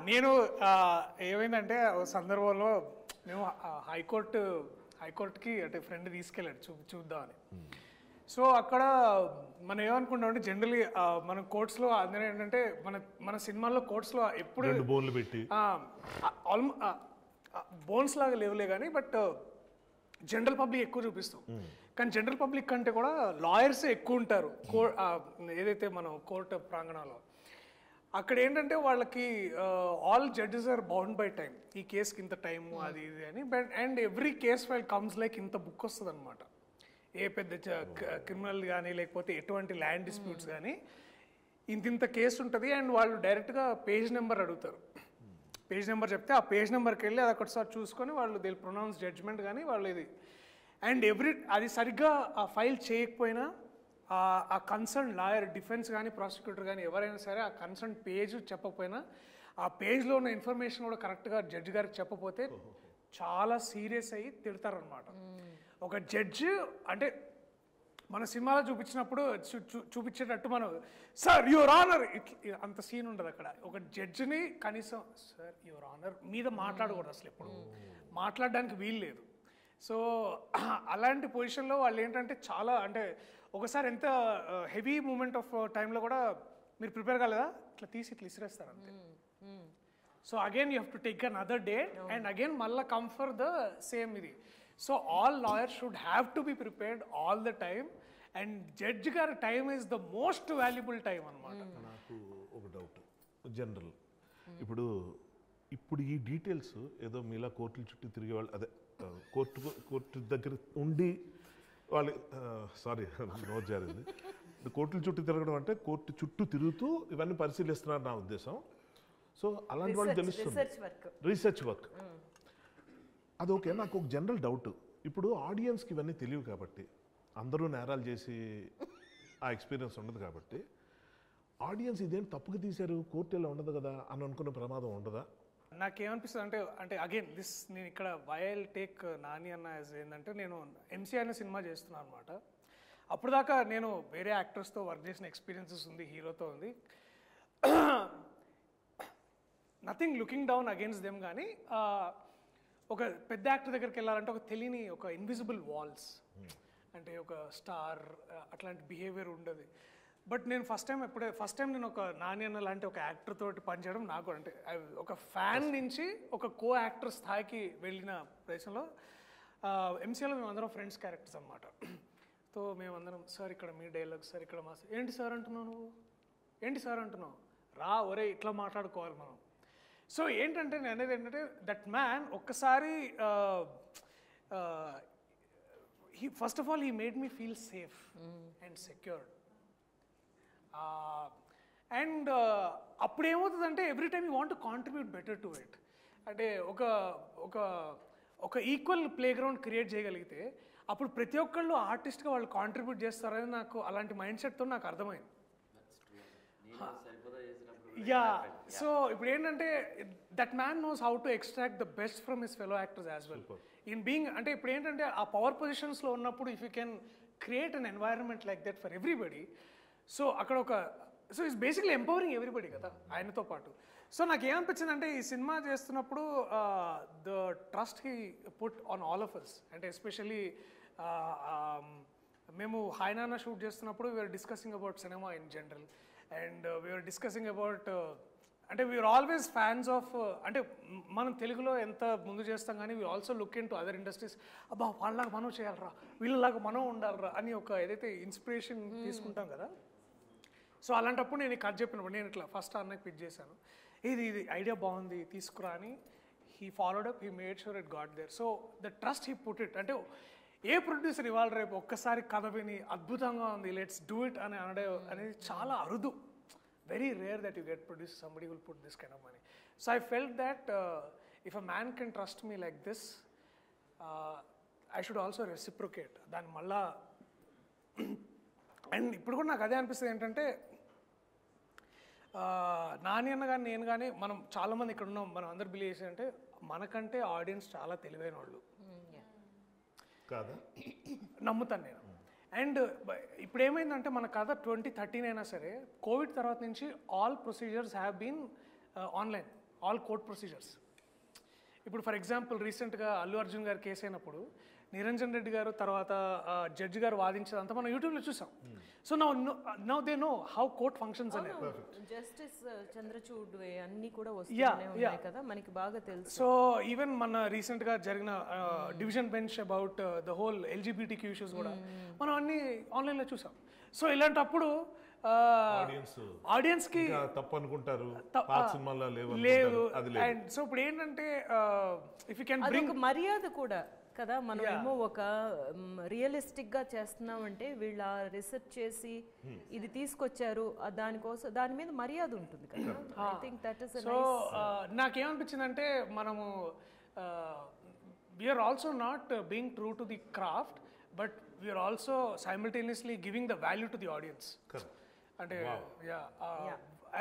[SPEAKER 1] నేను ఏమైందంటే ఓ సందర్భంలో మేము హైకోర్టుకి అంటే ఫ్రెండ్ తీసుకెళ్ళాడు చూద్దామని. సో అక్కడ మనం ఏమనుకుంటామంటే జనరలీ మన కోర్ట్స్లో అందరూ ఏంటంటే మన సినిమాల్లో కోర్ట్స్లో ఎప్పుడు
[SPEAKER 2] 2 బోన్లు పెట్టి
[SPEAKER 1] బోన్స్ లాగా లేవులే కానీ బట్ జనరల్ పబ్లిక్ ఎక్కువ చూపిస్తాం. కానీ జనరల్ పబ్లిక్ కంటే కూడా లాయర్స్ ఎక్కువ ఉంటారు ఏదైతే మనం కోర్టు ప్రాంగణంలో. అక్కడ ఏంటంటే వాళ్ళకి all judges are bound by time. ఈ కేసుకి ఇంత టైము అది ఇది అని. But and every case file comes like ఇంత బుక్ వస్తుంది అనమాట. ఏ పెద్ద క్రిమినల్ కానీ లేకపోతే ఎటువంటి ల్యాండ్ డిస్ప్యూట్స్ కానీ ఇంత కేసు ఉంటుంది. అండ్ వాళ్ళు డైరెక్ట్గా పేజ్ నెంబర్ అడుగుతారు. పేజ్ నెంబర్ చెప్తే ఆ పేజ్ నెంబర్కి వెళ్ళి అది ఒకటిసారి చూసుకొని వాళ్ళు దిల్ ప్రొనౌన్స్ జడ్జ్మెంట్ కానీ వాళ్ళు ఇది. అండ్ అది సరిగ్గా ఆ ఫైల్ చేయకపోయినా ఆ కన్సర్న్ లాయర్ డిఫెన్స్ కానీ ప్రాసిక్యూటర్ కానీ ఎవరైనా సరే ఆ కన్సర్న్ పేజ్ చెప్పకపోయినా ఆ పేజ్లో ఉన్న ఇన్ఫర్మేషన్ కూడా కరెక్ట్గా జడ్జి గారికి చెప్పకపోతే చాలా సీరియస్ అయ్యి తిడతారనమాట. ఒక జడ్జి అంటే మన సినిమాలో చూపించినప్పుడు చూపించేటట్టు మనం సార్ యువర్ ఆనర్ అంత సీన్ ఉండదు అక్కడ. ఒక జడ్జిని కనీసం సార్ యువర్ ఆనర్ మీద మాట్లాడకూడదు అసలు, ఎప్పుడు మాట్లాడడానికి వీలు లేదు. సో అలాంటి పొజిషన్లో వాళ్ళు ఏంటంటే చాలా అంటే ఒకసారి ఎంత హెవీ మూమెంట్ ఆఫ్ టైంలో కూడా మీరు ప్రిపేర్ కాలేదా ఇట్లా తీసి ఇట్లా ఇసిరేస్తారు అంతే. So again you have to take another day and again మళ్ళీ కమ్ ఫర్ ద సేమ్ ఇది. So all lawyers should have to be prepared all the time. And judge గారి time is the most valuable time అనమాట.
[SPEAKER 2] నాకు ఒక doubt general, ఇప్పుడు ఈ details ఏదో మీలా కోర్టుల చుట్టూ తిరిగే వాళ్ళు అదే కోర్టు దగ్గర ఉండి వాళ్ళు సారీ నోట్ జరిగింది. కోర్టుల చుట్టూ తిరగడం అంటే కోర్టు చుట్టూ తిరుగుతూ ఇవన్నీ పరిశీలిస్తున్నారు నా ఉద్దేశం. సో అలాంటి వాళ్ళు తెలుస్తుంది రీసెర్చ్ వర్క్. అదొకే. నాకు ఒక జనరల్ డౌట్, ఇప్పుడు ఆడియన్స్కి ఇవన్నీ తెలియవు కాబట్టి అందరూ నేరాలు చేసి ఆ ఎక్స్పీరియన్స్ ఉండదు కాబట్టి ఆడియన్స్ ఇదేంటి తప్పుగా తీశారు కోర్టు ఇలా ఉండదు కదా అని అనుకునే ప్రమాదం ఉండదా?
[SPEAKER 1] నాకేమనిపిస్తుంది అంటే అగైన్ నేను ఇక్కడ వైల్ టేక్ నాని అన్న యాజ్ ఏంటంటే నేను ఎంసీ అనే సినిమా చేస్తున్నాను అనమాట. అప్పుడు దాకా నేను వేరే యాక్టర్స్తో వర్క్ చేసిన ఎక్స్పీరియన్సెస్ ఉంది, హీరోతో ఉంది. Nothing looking down against them. కానీ ఒక పెద్ద యాక్టర్ దగ్గరికి వెళ్ళాలంటే ఒక తెలియని ఒక ఇన్విజిబుల్ వాల్స్ అంటే ఒక స్టార్ అట్లాంటి బిహేవియర్ ఉండదు. బట్ నేను ఫస్ట్ టైం నేను ఒక నాని అన్న లాంటి ఒక యాక్టర్ తోటి పనిచేయడం నాకు అంటే ఒక ఫ్యాన్ నుంచి ఒక కో యాక్టర్ స్థాయికి వెళ్ళిన ప్రదేశంలో ఎంసీలో మేమందరం ఫ్రెండ్స్ క్యారెక్టర్స్ అనమాట. సో మేమందరం సార్ ఇక్కడ మీ డైలాగ్ సార్ ఇక్కడ మా ఏంటి సార్ అంటున్నావు నువ్వు ఏంటి సార్ అంటున్నావు రా ఒరే ఇట్లా మాట్లాడుకోవాలి మనం. సో ఏంటంటే నేను అనేది ఏంటంటే దట్ మ్యాన్ ఒక్కసారి first of all he made me feel safe and secured. And అప్పుడు ఏమవుతుందంటే every time you want to contribute better to it. అంటే ఒక ఈక్వల్ ప్లే గ్రౌండ్ క్రియేట్ చేయగలిగితే అప్పుడు ప్రతి ఒక్కళ్ళు ఆర్టిస్ట్గా వాళ్ళు కాంట్రిబ్యూట్ చేస్తారని నాకు అలాంటి మైండ్ సెట్తో నాకు అర్థమైంది. యా. సో ఇప్పుడు ఏంటంటే that man knows how to extract the best from his fellow actors as well in being. అంటే ఇప్పుడు ఏంటంటే ఆ పవర్ పొజిషన్స్లో ఉన్నప్పుడు if you can create an environment like that for everybody. So అక్కడ so it's basically empowering everybody కదా ఆయనతో పాటు. సో నాకు ఏమనిపించింది అంటే ఈ సినిమా చేస్తున్నప్పుడు the trust he put on all of us. అంటే ఎస్పెషల్లీ మేము హైనానా షూట్ చేస్తున్నప్పుడు we're discussing about cinema in general and we're discussing about అంటే వీఆర్ ఆల్వేస్ ఫ్యాన్స్ ఆఫ్ అంటే మనం తెలుగులో ఎంత ముందు చేస్తాం కానీ we also look in to other industries. అబ్బా వాళ్ళలాగా మనం చేయాలరా వీళ్ళలాగా మనం ఉండాలరా అని ఒక ఏదైతే ఇన్స్పిరేషన్ తీసుకుంటాం కదా. సో అలాంటప్పుడు నేను కథ చెప్పినప్పుడు నేను ఇట్లా ఫస్ట్ అన్నకి పిచ్ చేశాను, ఇది ఐడియా బాగుంది తీసుకురా అని. He followed up, he made sure it got there. So the trust he put it. అంటే ఏ ప్రొడ్యూసర్ ఇవాళ రేపు ఒక్కసారి కథ విని అద్భుతంగా ఉంది లెట్స్ డూ ఇట్ అని అనడం అనేది చాలా అరుదు. very rare that you get produced somebody who will put this kind of money. So I felt that if a man can trust me like this, I should also reciprocate. దాని మళ్ళా and ఇప్పుడు కూడా నాకు అదే అనిపిస్తుంది ఏంటంటే నాని అన్న కానీ నేను కానీ మనం చాలామంది ఇక్కడ ఉన్నాం, మనం అందరు బిలీవ్ చేసి అంటే మనకంటే ఆడియన్స్ చాలా తెలివైన వాళ్ళు
[SPEAKER 2] కాదా
[SPEAKER 1] నమ్ముతాను నేను. అండ్ ఇప్పుడు ఏమైందంటే మన కథ 2013 అయినా సరే కోవిడ్ తర్వాత నుంచి all procedures have been online, all court procedures. ఇప్పుడు ఫర్ ఎగ్జాంపుల్ రీసెంట్గా అల్లు అర్జున్ గారు కేసు అయినప్పుడు నిరంజన్ రెడ్డి గారు తర్వాత జడ్జి గారు వాదించేదంతా మనం యూట్యూబ్లో చూసాం. So now they know how court functions అనేది.
[SPEAKER 3] జస్టిస్ చంద్రచూడ్ అన్ని కూడా వస్తూనే ఉన్నాయి కదా, మనకి బాగా తెలుసు.
[SPEAKER 1] సో ఈవెన్ మన రీసెంట్గా జరిగిన division bench about the whole LGBTQ issues కూడా మనం అన్ని ఆన్లైన్లో చూసాం. సో ఇలాంటప్పుడు ఆడియన్స్ కి
[SPEAKER 2] తప్పు అనుకుంటారు, పాత సినిమాల్లో
[SPEAKER 1] లేవు. అండ్ సో ఇప్పుడు ఏంటంటే ఇఫ్ యూ కెన్ బ్రింగ్
[SPEAKER 3] మర్యాద కూడా కదా, మనం ఏమో ఒక రియలిస్టిక్ గా చేస్తున్నామంటే వీళ్ళ రీసెర్చ్ చేసి ఇది తీసుకొచ్చారు, దానికోసం దాని మీద మర్యాద ఉంటుంది కదా. I think that is
[SPEAKER 1] so నాకేమనిపించిందంటే మనము we are also not being true to the craft, but we are also simultaneously giving the value to the audience. అంటే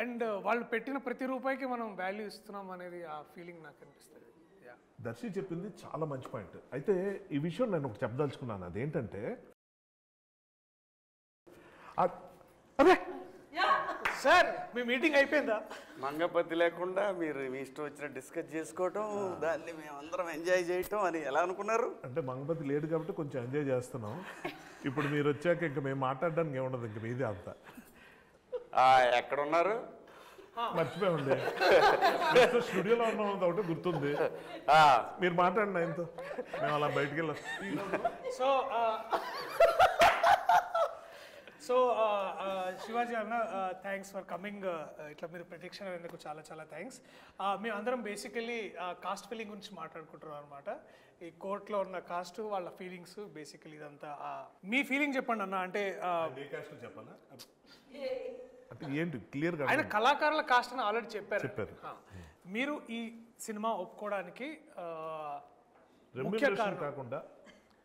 [SPEAKER 1] అండ్ వాళ్ళు పెట్టిన ప్రతి రూపాయికి మనం వాల్యూ ఇస్తున్నాం అనేది ఆ ఫీలింగ్ నాకు అనిపిస్తుంది.
[SPEAKER 2] దర్శి చెప్పింది చాలా మంచి పాయింట్. అయితే ఈ విషయం నేను ఒక చెప్పదలుచుకున్నాను, అదేంటంటే అదే
[SPEAKER 1] సార్ మీ మీటింగ్ అయిపోయిందా?
[SPEAKER 6] మంగపతి లేకుండా మీరు మీ ఇష్టం వచ్చిన డిస్కస్ చేసుకోవటం, దాన్ని మేమందరం ఎంజాయ్ చేయటం అని ఎలా అనుకున్నారు?
[SPEAKER 2] అంటే మంగపతి లేడు కాబట్టి కొంచెం ఎంజాయ్ చేస్తున్నాం. ఇప్పుడు మీరు వచ్చాక ఇంకా మేము మాట్లాడడానికి ఏముండదు, ఇంక మీదే అంతా.
[SPEAKER 6] ఎక్కడున్నారు?
[SPEAKER 2] మర్చిపోయామండి, స్టూడియోలో ఉన్నాం ఒకటి గుర్తుంది. మీరు మాట్లాడండి ఆయనతో, మేము అలా బయటికి వెళ్ళాం.
[SPEAKER 1] సో శివాజీ అన్న థ్యాంక్స్ ఫర్ కమింగ్. ఇట్లా మీరు ప్రత్యక్ష అయినందుకు చాలా చాలా థ్యాంక్స్. మేము అందరం బేసికలీ కాస్ట్ ఫీలింగ్ గురించి మాట్లాడుకుంటున్నాం అనమాట. ఈ కోర్టులో ఉన్న కాస్ట్, వాళ్ళ ఫీలింగ్స్, బేసికలీ ఇదంతా. మీ ఫీలింగ్ చెప్పండి అన్న. అంటే
[SPEAKER 2] చెప్పాలా అంటే ఏంటి క్లియర్గా?
[SPEAKER 1] ఆయన కళాకారుల కాస్ట్ అని ఆల్రెడీ చెప్పారు. మీరు ఈ సినిమా ఒప్పుకోవడానికి
[SPEAKER 2] రెమ్యునరేషన్ కాకుండా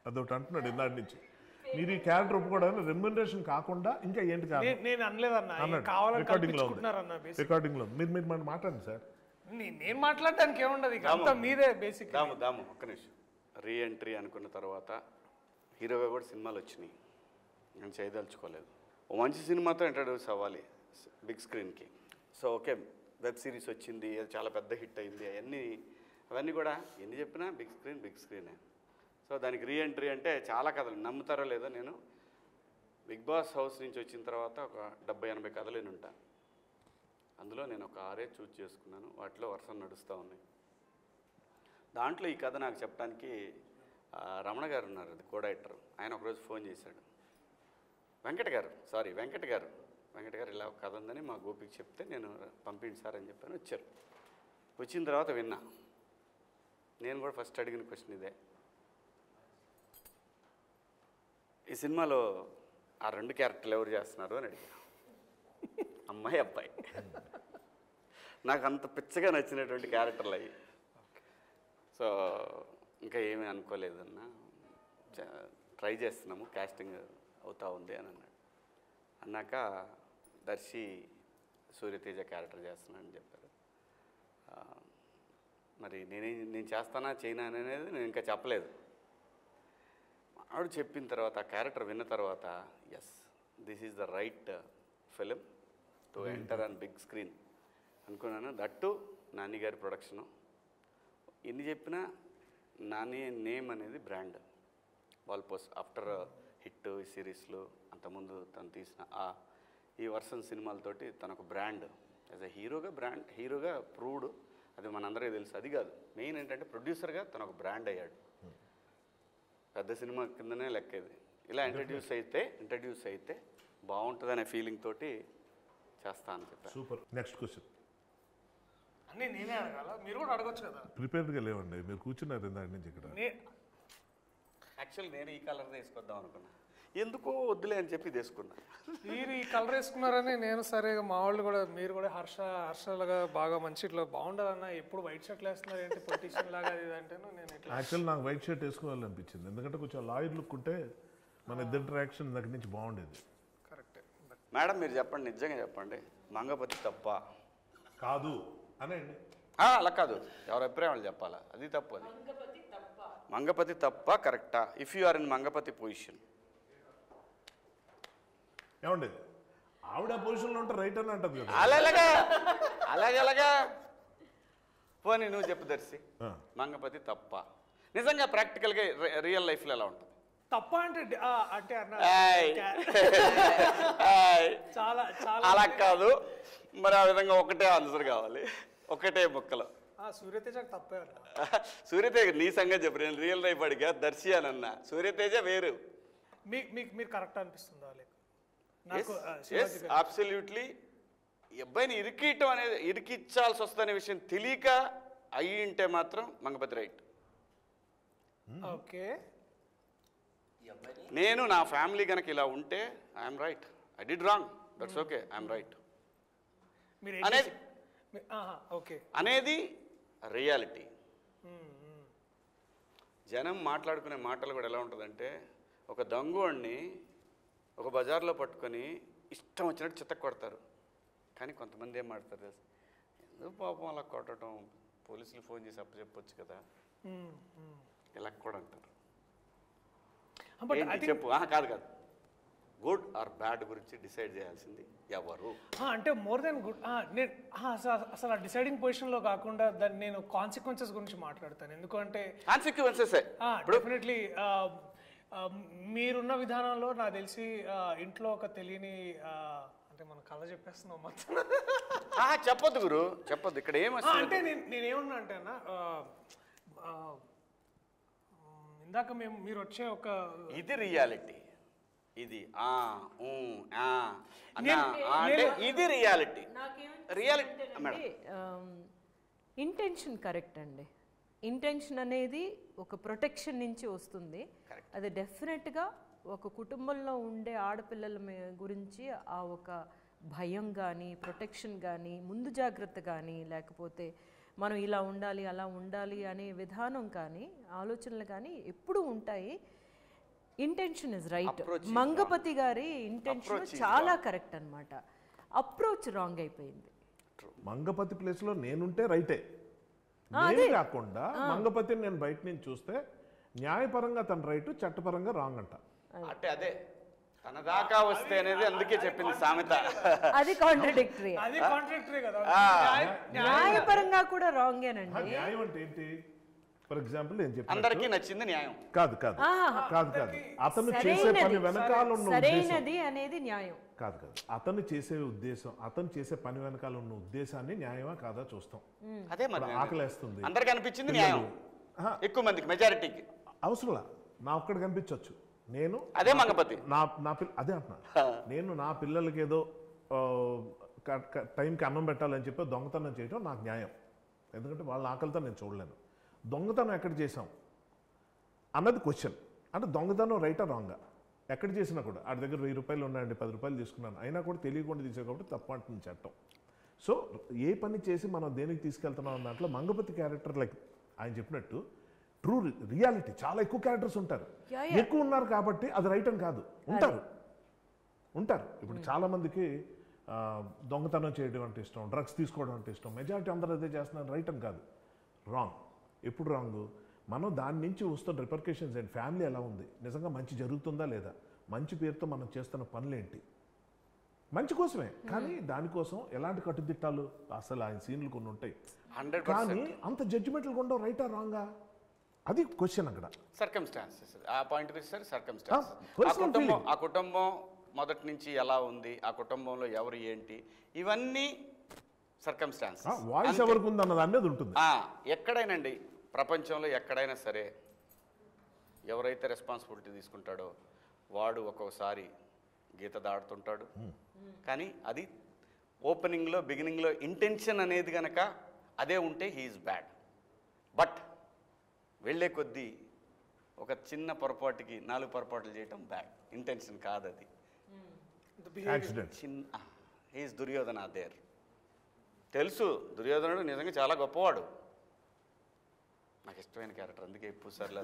[SPEAKER 2] అదొకటి అంటున్నాడు ఇందాటి నుంచి. మీరు ఈ క్యారెక్టర్ ఒప్పుకోవడానికి రెమ్యునరేషన్ కాకుండా ఇంకా ఏంటి కాదు?
[SPEAKER 1] నేను అనలేదన్నా,
[SPEAKER 2] రికార్డింగ్ లో మీరు మాట్లాడండి సార్.
[SPEAKER 1] నేను మాట్లాడడానికి ఏముండదు, ఇక అంతా మీదే బేసిక్.
[SPEAKER 6] దాము ఒక్క నిమిషం. రీఎంట్రీ అనుకున్న తర్వాత హీరోగా కూడా సినిమాలు వచ్చినాయి, నేను చేయదలుచుకోలేదు. ఓ మంచి సినిమాతో ఇంట్రడ్యూస్ అవ్వాలి బిగ్ స్క్రీన్కి. సో ఓకే, వెబ్ సిరీస్ వచ్చింది, అది చాలా పెద్ద హిట్ అయింది, అవన్నీ కూడా ఎన్ని చెప్పినా బిగ్ స్క్రీనే. సో దానికి రీఎంట్రీ అంటే చాలా కథలు, నమ్ముతారో లేదో, నేను బిగ్ బాస్ హౌస్ నుంచి వచ్చిన తర్వాత ఒక 70-80 కథలు నేను ఉంటాను. అందులో నేను ఒక 6 చూజ్ చేసుకున్నాను, వాటిలో వరుస నడుస్తూ ఉన్నాయి. దాంట్లో ఈ కథ నాకు చెప్పడానికి రమణ గారు ఉన్నారు, అది కో డైరెక్టర్. ఆయన ఒకరోజు ఫోన్ చేశాడు, వెంకట గారు ఇలా కథ ఉందని మా గోపికి చెప్తే నేను పంపిండి సార్ అని చెప్పాను. వచ్చారు. వచ్చిన తర్వాత విన్నా. నేను కూడా ఫస్ట్ అడిగిన క్వశ్చన్ ఇదే, ఈ సినిమాలో ఆ 2 క్యారెక్టర్లు ఎవరు చేస్తున్నారు అని అడిగా. అమ్మాయి అబ్బాయి. నాకు అంత పిచ్చగా నచ్చినటువంటి క్యారెక్టర్లు అయ్యి. సో ఇంకా ఏమీ అనుకోలేదన్నా, ట్రై చేస్తున్నాము, కాస్టింగ్ అవుతా ఉంది అని అన్నాడు. అన్నాక దర్శి సూర్యతేజ క్యారెక్టర్ చేస్తున్నానని చెప్పారు. మరి నేను చేస్తానా చేయనా అనేది నేను ఇంకా చెప్పలేదు. ఆవిడ చెప్పిన తర్వాత, ఆ క్యారెక్టర్ విన్న తర్వాత, yes this is the right film to enter on big screen అనుకున్నాను. దట్టు నాని గారి ప్రొడక్షను. ఎన్ని చెప్పినా నాని నేమ్ అనేది బ్రాండ్. వాల్పోస్ట్ ఆఫ్టర్ హిట్ ఈ సిరీస్లో, అంతకుముందు తను తీసిన ఈ వర్షన్ సినిమాలతోటి తనకు బ్రాండ్ యాజ్ ఎ హీరోగా ప్రూవ్డ్. అది మనందరికీ తెలుసు. అది కాదు మెయిన్ ఏంటంటే ప్రొడ్యూసర్గా తను ఒక బ్రాండ్ అయ్యాడు. పెద్ద సినిమా కిందనే లెక్కేది. ఇలా ఇంట్రడ్యూస్ అయితే బాగుంటుందనే ఫీలింగ్ తోటి చేస్తా అని చెప్పాను.
[SPEAKER 2] సూపర్. Next question.
[SPEAKER 1] అన్నీ నేనే అడగాల, మీరు కూడా అడగొచ్చు కదా.
[SPEAKER 2] ప్రిపేర్డ్గా లేవండి, మీరు కూర్చున్నారు ఇందాక నుంచి ఇక్కడ.
[SPEAKER 6] యాక్చువల్లీ నేను ఈ కలర్ తీసుకొద్దాం అనుకున్నా. ఎందుకో వద్దులే అని చెప్పి తీసుకున్నా.
[SPEAKER 1] మీరు ఈ కలర్ వేసుకున్నారని నేను సరే మా వాళ్ళు కూడా మీరు కూడా హర్షలాగా బాగా మంచి ఇట్లా బాగుండదన్న ఎప్పుడు వైట్ షర్ట్లు వేస్తున్నారు ఏంటి పొలిటీషియన్ లాగా అది అంటేను నేను ఇట్లా
[SPEAKER 2] యాక్చువల్ నాకు వైట్ షర్ట్ వేసుకోవాలనిపించింది, ఎందుకంటే కొంచెం లాయర్ లుక్ ఉంటే మన ఇద్దరు ఇంటరాక్షన్ దగ్గర నుంచి బాగుండేది.
[SPEAKER 1] కరెక్టే.
[SPEAKER 6] మేడం మీరు చెప్పండి, నిజంగా చెప్పండి, మంగపతి తప్ప
[SPEAKER 2] కాదు అనండి.
[SPEAKER 6] అలా కాదు, ఎవరి అభిప్రాయం వాళ్ళు చెప్పాలా, అది తప్పు. అది మంగపతి తప్ప కరెక్టా? If you are in Mangapathi position.
[SPEAKER 2] ఏమండి ఆవిడ పొజిషన్లో ఉంటే రైట్ అని అంటది కదా.
[SPEAKER 6] అలాగలాగా పోనీ నువ్వు చెప్పు దర్శి, మంగపతి తప్ప నిజంగా ప్రాక్టికల్గా రియల్ లైఫ్లో ఎలా ఉంటుంది?
[SPEAKER 1] తప్ప అంటే అంటే అన్న చాలా చాలా
[SPEAKER 6] అలా కాదు మరి, ఆ విధంగా ఒకటే ఆన్సర్ కావాలి, ఒకటే ముక్కలో.
[SPEAKER 1] సూర్యతేజ తప్పే అన్న.
[SPEAKER 6] సూర్యతేజ నీ సంగతి చెప్పు, నేను రియల్ లైఫ్ అడిగా దర్శి అని అన్నా. సూర్యతేజ వేరు.
[SPEAKER 1] మీరు కరెక్ట్ అనిపిస్తుందా?
[SPEAKER 6] అబ్సల్యూట్లీ. అబ్బాయిని ఇరికియటం అనేది, ఇరికిచ్చాల్సి వస్తుందనే విషయం తెలియక అయ్యి ఉంటే మాత్రం మంగపతి రైట్.
[SPEAKER 1] ఓకే,
[SPEAKER 6] నేను నా ఫ్యామిలీ కనుక ఇలా ఉంటే I'm right, I did wrong, that's okay, I'm right అనేది అనేది రియాలిటీ. జనం మాట్లాడుకునే మాటలు కూడా ఎలా ఉంటుందంటే, ఒక దొంగోడిని ఒక బజార్లో పట్టుకొని ఇష్టం వచ్చినట్టు చిత్తకు కొడతారు. కానీ కొంతమంది ఏం మాడతారు తెలుసు, ఎందుకు పాపం అలా కొట్టడం, పోలీసులు ఫోన్ చేసి చెప్పొచ్చు కదా, ఇలా కూడా అంటారు. చెప్పు. కాదు కాదు, గుడ్ ఆర్ బ్యాడ్ గురించి డిసైడ్ చేయాల్సింది ఎవరు
[SPEAKER 1] అంటే మోర్ దెన్ గుడ్. నేను అసలు ఆ డిసైడింగ్ పొజిషన్లో కాకుండా దాన్ని నేను కాన్సిక్వెన్సెస్ గురించి మాట్లాడతాను. ఎందుకంటే
[SPEAKER 6] కాన్సిక్వెన్సెస్
[SPEAKER 1] డెఫినెట్లీ మీరున్న విధానంలో నాకు తెలిసి ఇంట్లో ఒక తెలియని అంటే మనం కథ చెప్పేస్తున్నాం మొత్తం.
[SPEAKER 6] చెప్పొద్దు గురు, చెప్పొద్దు. ఇక్కడ
[SPEAKER 1] అంటే నేనేమన్నా అంటే అన్న, ఇందాక మీరు వచ్చే ఒక
[SPEAKER 6] ఇది రియాలిటీ, ఇది అంటే ఇది రియాలిటీ. రియాలిటీ
[SPEAKER 3] ఇంటెన్షన్ కరెక్ట్ అండి. ఇంటెన్షన్ అనేది ఒక ప్రొటెక్షన్ నుంచి వస్తుంది. అది డెఫినెట్గా ఒక కుటుంబంలో ఉండే ఆడపిల్లల గురించి ఆ ఒక భయం కానీ, ప్రొటెక్షన్ కానీ, ముందు జాగ్రత్త కానీ, లేకపోతే మనం ఇలా ఉండాలి అలా ఉండాలి అనే విధానం కానీ, ఆలోచనలు కానీ ఎప్పుడూ ఉంటాయి. Intention is right. మంగపతి గారి ఇంటెన్షన్ చాలా కరెక్ట్ అన్నమాట. అప్రోచ్ రాంగ్ అయిపోయింది.
[SPEAKER 2] మంగపతి ప్లేస్లో నేనుంటే రైటే, కాకుండా మంగపతిని నేను బయట నుంచి చూస్తే న్యాయపరంగా తన రైట్, చట్టపరంగా రాంగ్ అంట.
[SPEAKER 6] అంటే అదే తన దాకా వస్తే అనేది అందుకే చెప్పింది సామెత.
[SPEAKER 3] అది కాంట్రడిక్టరీ.
[SPEAKER 1] అది కాంట్రడిక్టరీ కదా.
[SPEAKER 3] న్యాయపరంగా కూడా రాంగేనండి.
[SPEAKER 2] న్యాయం అంటే ఏంటి? ఫర్ ఎగ్జాంపుల్ నేను చెప్పాను,
[SPEAKER 6] అందరికీ నచ్చింది న్యాయం
[SPEAKER 2] కాదు కాదు కాదు కాదు. అతను చేసే పని వెనకాల ఉన్న
[SPEAKER 3] సరైనది అనేది న్యాయం
[SPEAKER 2] కాదు కాదు. అతను చేసే ఉద్దేశం, అతను చేసే పని వెనకాల ఉన్న ఉద్దేశాన్ని న్యాయమా కాదా చూస్తాం.
[SPEAKER 6] అదే మరి
[SPEAKER 2] ఆకలేస్తుంది,
[SPEAKER 6] అందరికి అనిపించింది న్యాయం, ఎక్కువ మందికి మెజారిటీకి
[SPEAKER 2] అవసరంలా నా ఒక్కడికి కనిపించవచ్చు. నేను
[SPEAKER 6] అదే మంగపతి
[SPEAKER 2] అదే అంటున్నా. నేను నా పిల్లలకి ఏదో టైంకి అన్నం పెట్టాలని చెప్పి దొంగతనం చేయడం నాకు న్యాయం, ఎందుకంటే వాళ్ళ ఆకలితో నేను చూడలేను. దొంగతనం ఎక్కడ చేసాం అన్నది క్వశ్చన్. అంటే దొంగతనం రైటా రాంగా ఎక్కడ చేసినా కూడా, ఆడి దగ్గర 1000 రూపాయలు ఉన్నాయండి, 10 రూపాయలు తీసుకున్నాను, అయినా కూడా తెలియకుండా తీసే కాబట్టి తప్పు అంటుంది చట్టం. సో ఏ పని చేసి మనం దేనికి తీసుకెళ్తున్నాం అన్న దాంట్లో మంగపతి క్యారెక్టర్ లైక్ ఆయన చెప్పినట్టు ట్రూ రియాలిటీ. చాలా ఎక్కువ క్యారెక్టర్స్ ఉంటారు, ఎక్కువ ఉన్నారు కాబట్టి అది రైట్ అని కాదు, ఉంటారు. ఇప్పుడు చాలామందికి దొంగతనం చేయడం అంటే ఇష్టం, డ్రగ్స్ తీసుకోవడం అంటే ఇష్టం, మెజారిటీ అందరూ అదే చేస్తున్నారు, రైట్ అని కాదు, రాంగ్. ఎప్పుడు రాంగ్? మనం దాని నుంచి వస్తున్న రిపర్కేషన్స్ ఏంటి, ఫ్యామిలీ ఎలా ఉంది, నిజంగా మంచి జరుగుతుందా లేదా, మంచి పేరుతో మనం చేస్తున్న పనులేంటి, మంచి కోసమే కానీ దానికోసం ఎలాంటి కట్టుదిట్టాలు, అసలు ఆయన సీన్లు కొన్ని ఉంటాయి. కానీ అంత జడ్జిమెంట్లు ఉండవు, రైటా రాంగా, అది క్వశ్చన్ అక్కడ.
[SPEAKER 6] సర్కమ్స్టాన్సెస్ ఆ పాయింట్కి వచ్చేసరికి సర్కమ్స్టాన్సెస్, ఆ కుటుంబం మొదటి నుంచి ఎలా ఉంది, ఆ కుటుంబంలో ఎవరు ఏంటి, ఇవన్నీ సర్కమ్స్టాన్సెస్.
[SPEAKER 2] వాయిస్ ఎవరికి ఉంది అన్నది అనేది ఉంటుంది.
[SPEAKER 6] ఎక్కడైనండి ప్రపంచంలో ఎక్కడైనా సరే ఎవరైతే రెస్పాన్సిబిలిటీ తీసుకుంటాడో వాడు ఒక్కొక్కసారి గీత దాడుతుంటాడు. కానీ అది ఓపెనింగ్లో బిగినింగ్లో ఇంటెన్షన్ అనేది కనుక అదే ఉంటే హీఈస్ బ్యాడ్. బట్ వెళ్ళే కొద్దీ ఒక చిన్న పొరపాటుకి 4 పొరపాట్లు చేయటం బ్యాడ్, ఇంటెన్షన్ కాదు అది.
[SPEAKER 2] యాక్సిడెంట్.
[SPEAKER 6] చిన్న హీస్ దుర్యోధన దేర్. తెలుసు దుర్యోధనుడు నిజంగా చాలా గొప్పవాడు, నాకు ఇష్టమైన క్యారెక్టర్, అందుకే ఎక్కువ సార్లు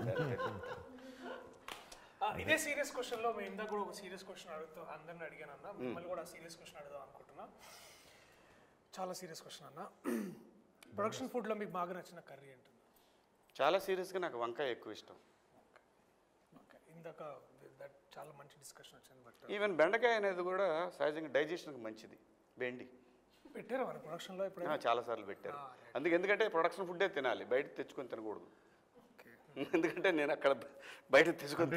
[SPEAKER 1] ఇదే సీరియస్ క్వశ్చన్లో మేము ఇందాక కూడా ఒక సీరియస్ క్వశ్చన్ అడుగుతూ అందరిని అడిగాను అన్న, మిమ్మల్ని కూడా సీరియస్ క్వశ్చన్ అడుగుదాం అనుకుంటున్నా. చాలా సీరియస్ క్వశ్చన్ అన్న, ప్రొడక్షన్ ఫుడ్లో మీకు బాగా నచ్చిన కర్రీ ఏంటి?
[SPEAKER 6] చాలా సీరియస్గా నాకు వంకాయ ఎక్కువ ఇష్టం.
[SPEAKER 1] ఓకే, ఇందాక చాలా మంచి డిస్కషన్ వచ్చింది. బట్
[SPEAKER 6] ఈవెన్ బెండకాయ అనేది కూడా సహజంగా డైజెషన్కి మంచిది. బెండి
[SPEAKER 1] పెట్టారా మన ప్రొడక్షన్లో ఇప్పుడు?
[SPEAKER 6] చాలాసార్లు పెట్టారు. ఎందుకంటే ప్రొడక్షన్ ఫుడ్డే తినాలి, బయట తెచ్చుకొని తినకూడదు. ఎందుకంటే నేను అక్కడ బయట తెచ్చుకొని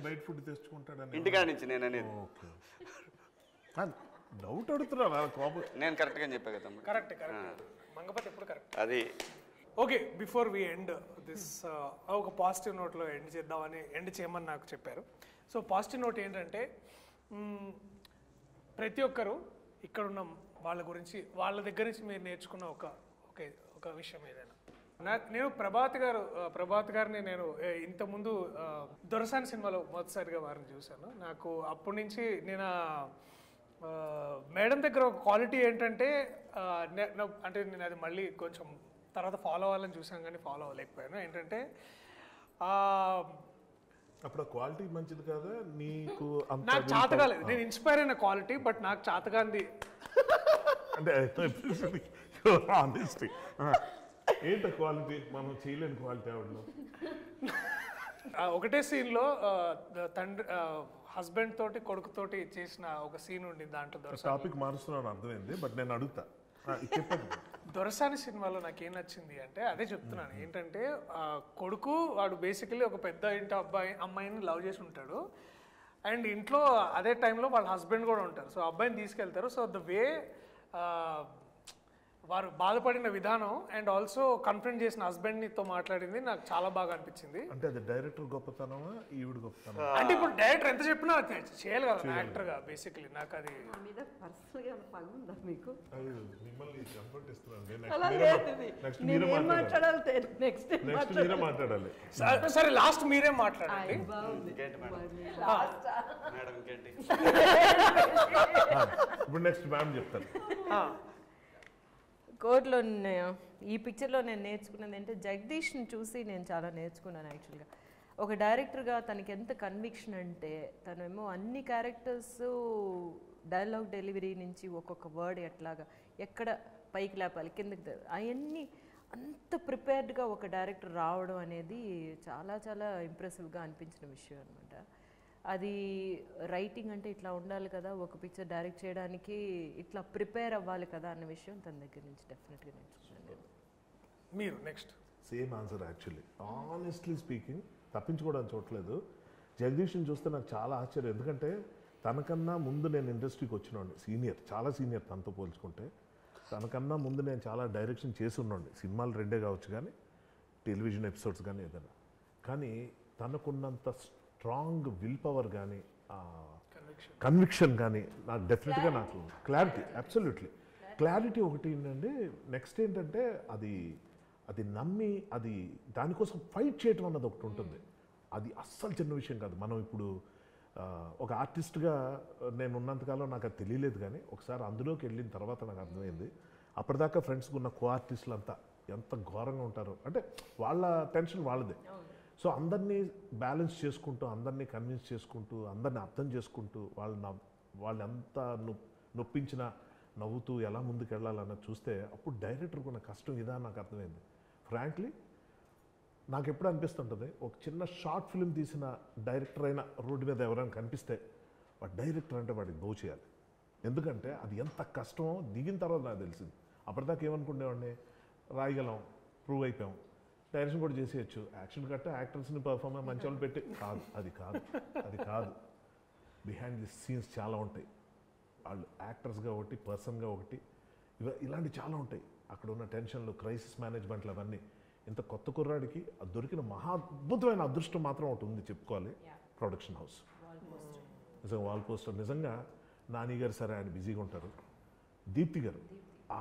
[SPEAKER 2] బయట ఫుడ్ తెచ్చుకుంటాడని
[SPEAKER 6] ఇంటికాడ నుంచి నేను అనేది.
[SPEAKER 2] డౌట్ అడుగుతున్నా కోపం.
[SPEAKER 6] నేను కరెక్ట్గా చెప్పా కదా.
[SPEAKER 1] కరెక్ట్ మంగపతి ఎప్పుడు కరెక్ట్.
[SPEAKER 6] అది
[SPEAKER 1] okay, before we end this ఒక పాజిటివ్ నోట్లో ఎండ్ చేయమని నాకు చెప్పారు. సో పాజిటివ్ నోట్ ఏంటంటే ప్రతి ఒక్కరు ఇక్కడ ఉన్న వాళ్ళ గురించి వాళ్ళ దగ్గర నుంచి మీరు నేర్చుకున్న ఒక విషయం ఏదైనా. నేను ప్రభాత్ గారిని నేను ఇంతకుముందు దొరసాని సినిమాలో మొదటిసారిగా వారిని చూశాను. నాకు అప్పటి నుంచి నేను మేడం దగ్గర ఒక క్వాలిటీ ఏంటంటే అంటే నేను అది మళ్ళీ కొంచెం తర్వాత ఫాలో అవ్వాలని చూసాను కానీ ఫాలో అవ్వలేకపోయాను. ఏంటంటే
[SPEAKER 2] అప్పుడు క్వాలిటీ మంచిది కదా నీకు?
[SPEAKER 1] నాకు చేతగాలేదు, నేను ఇన్స్పైర్ అయిన క్వాలిటీ, బట్ నాకు చేతగాంది
[SPEAKER 2] అంటే ఏంట క్వాలిటీ మనం చేయలేని క్వాలిటీ ఆవిడలో.
[SPEAKER 1] ఒకటే సీన్లో తండ్రి హస్బెండ్ తోటి కొడుకుతోటి చేసిన ఒక సీన్ ఉండి దాంట్లో
[SPEAKER 2] టాపిక్ మారుస్తున్నాను అర్థమైంది, బట్ నేను అడుగుతా చెప్పండి.
[SPEAKER 1] దొరసాని సినిమాలో నాకేం నచ్చింది అంటే అదే చెప్తున్నాను. ఏంటంటే కొడుకు వాడు బేసికలీ ఒక పెద్ద ఇంటి అమ్మాయిని లవ్ చేసి ఉంటాడు, అండ్ ఇంట్లో అదే టైంలో వాళ్ళ హస్బెండ్ కూడా ఉంటారు. సో అబ్బాయిని తీసుకెళ్తారు. సో ద వే వారు బాధపడిన విధానం అండ్ ఆల్సో కన్ఫ్రంట్ చేసిన హస్బెండ్తో మాట్లాడింది నాకు చాలా బాగా అనిపించింది.
[SPEAKER 2] అంటే అది డైరెక్టర్ గొప్పతనమా ఈవిడ గొప్పతనం?
[SPEAKER 1] అంటే ఇప్పుడు డైరెక్టర్ ఎంత చెప్పినా చేయాలి కదా యాక్టర్గా. బేసికలీ నాకు అది
[SPEAKER 2] మాట్లాడాలి.
[SPEAKER 1] సరే లాస్ట్ మీరే మాట్లాడండి.
[SPEAKER 2] ఇప్పుడు నెక్స్ట్ మ్యామ్ చెప్తారు.
[SPEAKER 3] కోర్టులో ఈ పిక్చర్లో నేను నేర్చుకున్నది ఏంటంటే జగదీష్ని చూసి నేను చాలా నేర్చుకున్నాను. యాక్చువల్గా ఒక డైరెక్టర్గా తనకి ఎంత కన్విక్షన్ అంటే తనేమో అన్ని క్యారెక్టర్స్ డైలాగ్ డెలివరీ నుంచి ఒక్కొక్క వర్డ్ ఎక్కడ పైకి లేపాలి కిందకి అవన్నీ అంత ప్రిపేర్డ్గా ఒక డైరెక్టర్ రావడం అనేది చాలా చాలా ఇంప్రెసివ్గా అనిపించిన విషయం అనమాట. అది రైటింగ్ అంటే ఇట్లా ఉండాలి కదా, ఒక పిక్చర్ డైరెక్ట్ చేయడానికి ఇట్లా ప్రిపేర్ అవ్వాలి కదా అన్న విషయం తన దగ్గర నుంచి డెఫినెట్గా నేర్చుకున్నాను.
[SPEAKER 1] మీరు next
[SPEAKER 2] same answer actually. Honestly speaking తప్పించుకోవడానికి చూడలేదు. జగదీష్ని చూస్తే నాకు చాలా ఆశ్చర్యం, ఎందుకంటే తనకన్నా ముందు నేను ఇండస్ట్రీకి వచ్చినోండి, చాలా సీనియర్ తనతో పోల్చుకుంటే. తనకన్నా ముందు నేను చాలా డైరెక్షన్ చేసి ఉన్నాండి, సినిమాలు 2 కావచ్చు కానీ టెలివిజన్ ఎపిసోడ్స్ కానీ ఏదైనా. కానీ తనకున్నంత స్ట్రాంగ్ విల్ పవర్ కానీ కన్విక్షన్ కానీ నాకు డెఫినెట్గా నాకు క్లారిటీ, అబ్సల్యూట్లీ క్లారిటీ ఒకటి ఏంటంటే నెక్స్ట్ ఏంటంటే అది నమ్మి అది దానికోసం ఫైట్ చేయటం అన్నది ఒకటి ఉంటుంది. అది అస్సలు చిన్న విషయం కాదు. మనం ఇప్పుడు ఒక ఆర్టిస్ట్గా నేను ఉన్నంతకాలం నాకు అది తెలియలేదు, కానీ ఒకసారి అందులోకి వెళ్ళిన తర్వాత నాకు అర్థమైంది. అప్పటిదాకా ఫ్రెండ్స్కి ఉన్న కో ఆర్టిస్టులు అంతా ఎంత ఘోరంగా ఉంటారో, అంటే వాళ్ళ టెన్షన్ వాళ్ళదే. సో అందరినీ బ్యాలెన్స్ చేసుకుంటూ, అందరినీ కన్విన్స్ చేసుకుంటూ, అందరినీ అర్థం చేసుకుంటూ, వాళ్ళు ఎంత నొప్పించినా నవ్వుతూ ఎలా ముందుకు వెళ్ళాలన్నది చూస్తే అప్పుడు డైరెక్టర్కి ఉన్న కష్టం ఇదా నాకు అర్థమైంది. ఫ్రాంక్లీ నాకు ఎప్పుడు అనిపిస్తుంటుంది, ఒక చిన్న షార్ట్ ఫిల్మ్ తీసిన డైరెక్టర్ అయినా రోడ్డు మీద ఎవరైనా కనిపిస్తే వాడు డైరెక్టర్ అంటే వాడికి దోచేయాలి చేయాలి. ఎందుకంటే అది ఎంత కష్టమో దిగిన తర్వాత నాకు తెలిసింది. అప్పటిదాకా ఏమనుకునేవాడిని, రాయగలం, ప్రూవ్ అయిపోయాం, డైరెక్షన్ కూడా చేసేయచ్చు, యాక్షన్ కట్ట యాక్టర్స్ని పర్ఫార్మెన్స్ మంచి వాళ్ళు పెట్టి అది కాదు. బిహైండ్ ది సీన్స్ చాలా ఉంటాయి. వాళ్ళు యాక్టర్స్గా ఒకటి, పర్సన్గా ఒకటి, ఇలాంటి చాలా ఉంటాయి. అక్కడ ఉన్న టెన్షన్లు, క్రైసిస్ మేనేజ్మెంట్లు, అవన్నీ. ఇంత కొత్త కుర్రాడికి దొరికిన మహా అద్భుతమైన అదృష్టం మాత్రం ఒకటి ఉంది చెప్పుకోవాలి, ప్రొడక్షన్ హౌస్. నిజంగా వాల్ పోస్టర్, నిజంగా నాని గారు సరే ఆయన బిజీగా ఉంటారు, దీప్తి గారు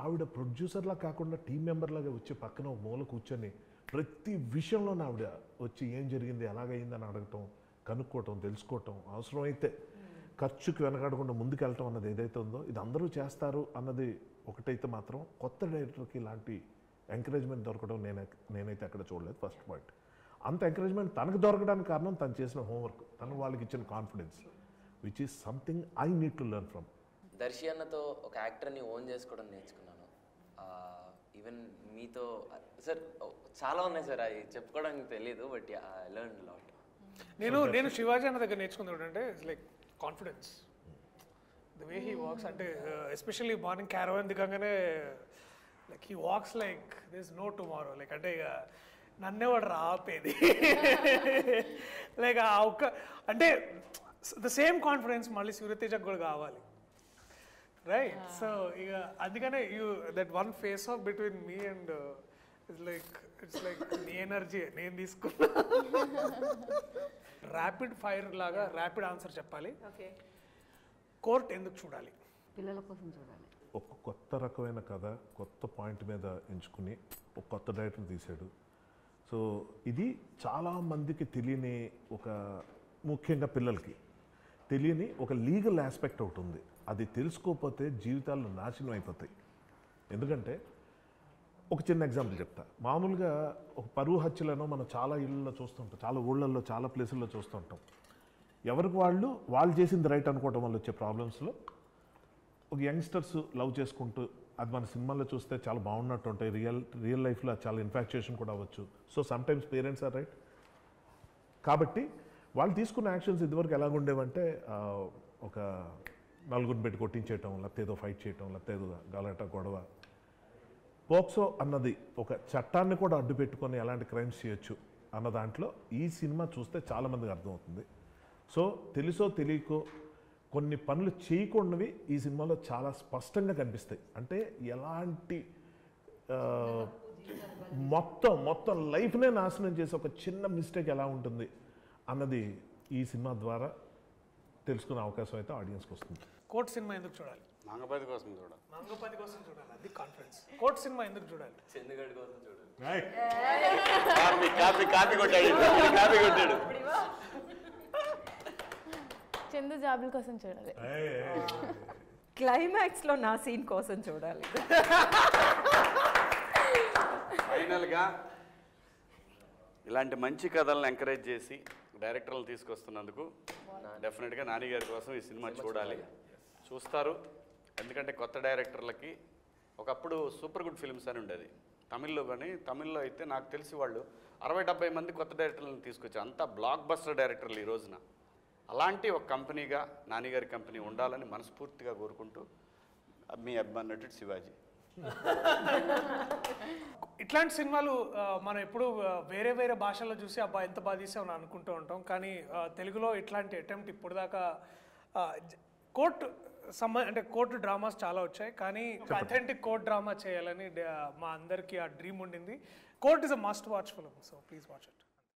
[SPEAKER 2] ఆవిడ ప్రొడ్యూసర్లా కాకుండా టీం మెంబర్లాగా వచ్చి పక్కన ఒక మూల కూర్చొని ప్రతి విషయంలో ఆవిడ వచ్చి ఏం జరిగింది ఎలాగైందని అడగటం, కనుక్కోవటం, తెలుసుకోవటం, అవసరమైతే ఖర్చుకి వెనకాడకుండా ముందుకెళ్ళటం అన్నది ఏదైతే ఉందో ఇది అందరూ చేస్తారు అన్నది ఒకటైతే మాత్రం కొత్త డైరెక్టర్కి ఇలాంటి ఎంకరేజ్మెంట్ దొరకడం నేనైతే ఎక్కడ చూడలేదు. First point. అంత ఎంకరేజ్మెంట్ తనకు దొరకడానికి కారణం తను చేసిన హోంవర్క్, తను వాళ్ళకి ఇచ్చిన confidence, which is something I need to learn from.
[SPEAKER 4] Darshi అన్నతో ఒక యాక్టర్ని ఓన్ చేసుకోవడం నేర్చుకున్నాను. ఈవెన్ మీతో సార్ చాలా ఉన్నాయి సార్, అవి చెప్పుకోవడానికి తెలియదు, బట్ ఐ లెర్న్ లాట్.
[SPEAKER 1] నేను శివాజీ అన్న దగ్గర నేర్చుకుంది అంటే it's like confidence, the way he walks. అంటే ఎస్పెషల్లీ మార్నింగ్ క్యారవాన్ దిగంగానే like he walks like this no tomorrow. Like అంటే ఇక నన్నేవాడు రాపేది లైక్ ఆ ఒక్క అంటే ద సేమ్ కాన్ఫిడెన్స్ మళ్ళీ సూర్యతేజకు కూడా కావాలి, రైట్? సో ఇక అందుకనే you that one face of between me and it's like నీ ఎనర్జీ నేను తీసుకున్నా. ర్యాపిడ్ ఫైర్ లాగా ర్యాపిడ్ ఆన్సర్ చెప్పాలి. కోర్ట్ ఎందుకు చూడాలి?
[SPEAKER 7] పిల్లల కోసం చూడాలి.
[SPEAKER 2] ఒక కొత్త రకమైన కథ, కొత్త పాయింట్ మీద ఎంచుకుని ఒక కొత్త డైరెక్టర్ తీశాడు. సో ఇది చాలామందికి తెలియని ఒక, ముఖ్యంగా పిల్లలకి తెలియని ఒక లీగల్ ఆస్పెక్ట్ ఒకటి ఉంది. అది తెలుసుకోకపోతే జీవితాలు నాశనం అయిపోతాయి. ఎందుకంటే ఒక చిన్న ఎగ్జాంపుల్ చెప్తా. మామూలుగా ఒక పరువు హత్యలను మనం చాలా ఇళ్ళల్లో చూస్తుంటాం, చాలా ఊళ్ళల్లో, చాలా ప్లేసుల్లో చూస్తుంటాం. ఎవరికి వాళ్ళు చేసింది రైట్ అనుకోవటం వల్ల వచ్చే ప్రాబ్లమ్స్లో ఒక యంగ్స్టర్స్ లవ్ చేసుకుంటూ, అది మన సినిమాల్లో చూస్తే చాలా బాగున్నట్టు ఉంటాయి, రియల్ లైఫ్లో చాలా ఇన్ఫాక్చుయేషన్ కూడా అవ్వచ్చు. So sometimes parents are right. కాబట్టి వాళ్ళు తీసుకున్న యాక్షన్స్ ఇదివరకు ఎలాగుండేవంటే ఒక నలుగురిని పెట్టి కొట్టించేయటం, లేకపోతే ఏదో ఫైట్ చేయటం, లేకపోతే ఏదో గలాట గొడవ. పోక్సో అన్నది ఒక చట్టాన్ని కూడా అడ్డు పెట్టుకొని ఎలాంటి క్రైమ్స్ చేయొచ్చు అన్న దాంట్లో ఈ సినిమా చూస్తే చాలామందికి అర్థమవుతుంది. సో తెలుసో తెలియకో కొన్ని పనులు చేయకుండావి ఈ సినిమాలో చాలా స్పష్టంగా కనిపిస్తాయి. అంటే ఎలాంటి మొత్తం లైఫ్నే నాశనం చేసే ఒక చిన్న మిస్టేక్ ఎలా ఉంటుంది అన్నది ఈ సినిమా ద్వారా తెలుసుకునే అవకాశం అయితే ఆడియన్స్కి వస్తుంది.
[SPEAKER 1] కోర్ట్ సినిమా ఎందుకు చూడాలి?
[SPEAKER 6] మంగపతి కోసం చూడాలి.
[SPEAKER 1] మంగపతి కోసం చూడాలి, అది కాన్ఫిడెన్స్. కోర్ట్ సినిమా ఎందుకు చూడాలి?
[SPEAKER 4] చందుగడ్ కోసం చూడాలి.
[SPEAKER 6] కాపీ కొట్టాడు.
[SPEAKER 5] చందు జాబుల కోసం చూడాలి.
[SPEAKER 3] క్లైమాక్స్లో నా సీన్ కోసం చూడాలి.
[SPEAKER 6] ఫైనల్గా ఇలాంటి మంచి కథలను ఎంకరేజ్ చేసి డైరెక్టర్లు తీసుకొస్తున్నందుకు డెఫినెట్గా నాని గారి కోసం ఈ సినిమా చూడాలి, చూస్తారు. ఎందుకంటే కొత్త డైరెక్టర్లకి ఒకప్పుడు సూపర్ గుడ్ ఫిల్మ్స్ అని ఉండేది తమిళ్లో, కానీ తమిళ్లో అయితే నాకు తెలిసి వాళ్ళు 60-70 మంది కొత్త డైరెక్టర్లను తీసుకొచ్చారు. అంతా బ్లాక్ బస్టర్ డైరెక్టర్లు ఈ రోజున. అలాంటి ఒక కంపెనీగా నానిగారి కంపెనీ ఉండాలని మనస్ఫూర్తిగా కోరుకుంటూ మీ అభిమాన నటుడు శివాజీ.
[SPEAKER 1] ఇట్లాంటి సినిమాలు మనం ఎప్పుడు వేరే వేరే భాషల్లో చూసి అబ్బా ఎంత బాగా తీసామని అనుకుంటూ ఉంటాం. కానీ తెలుగులో ఇట్లాంటి అటెంప్ట్ ఇప్పుడు దాకా కోర్టు డ్రామాస్ చాలా వచ్చాయి, కానీ అథెంటిక్ కోర్ట్ డ్రామా చేయాలని మా అందరికీ ఆ డ్రీమ్ ఉండింది. Court is a must watch film, so please watch it.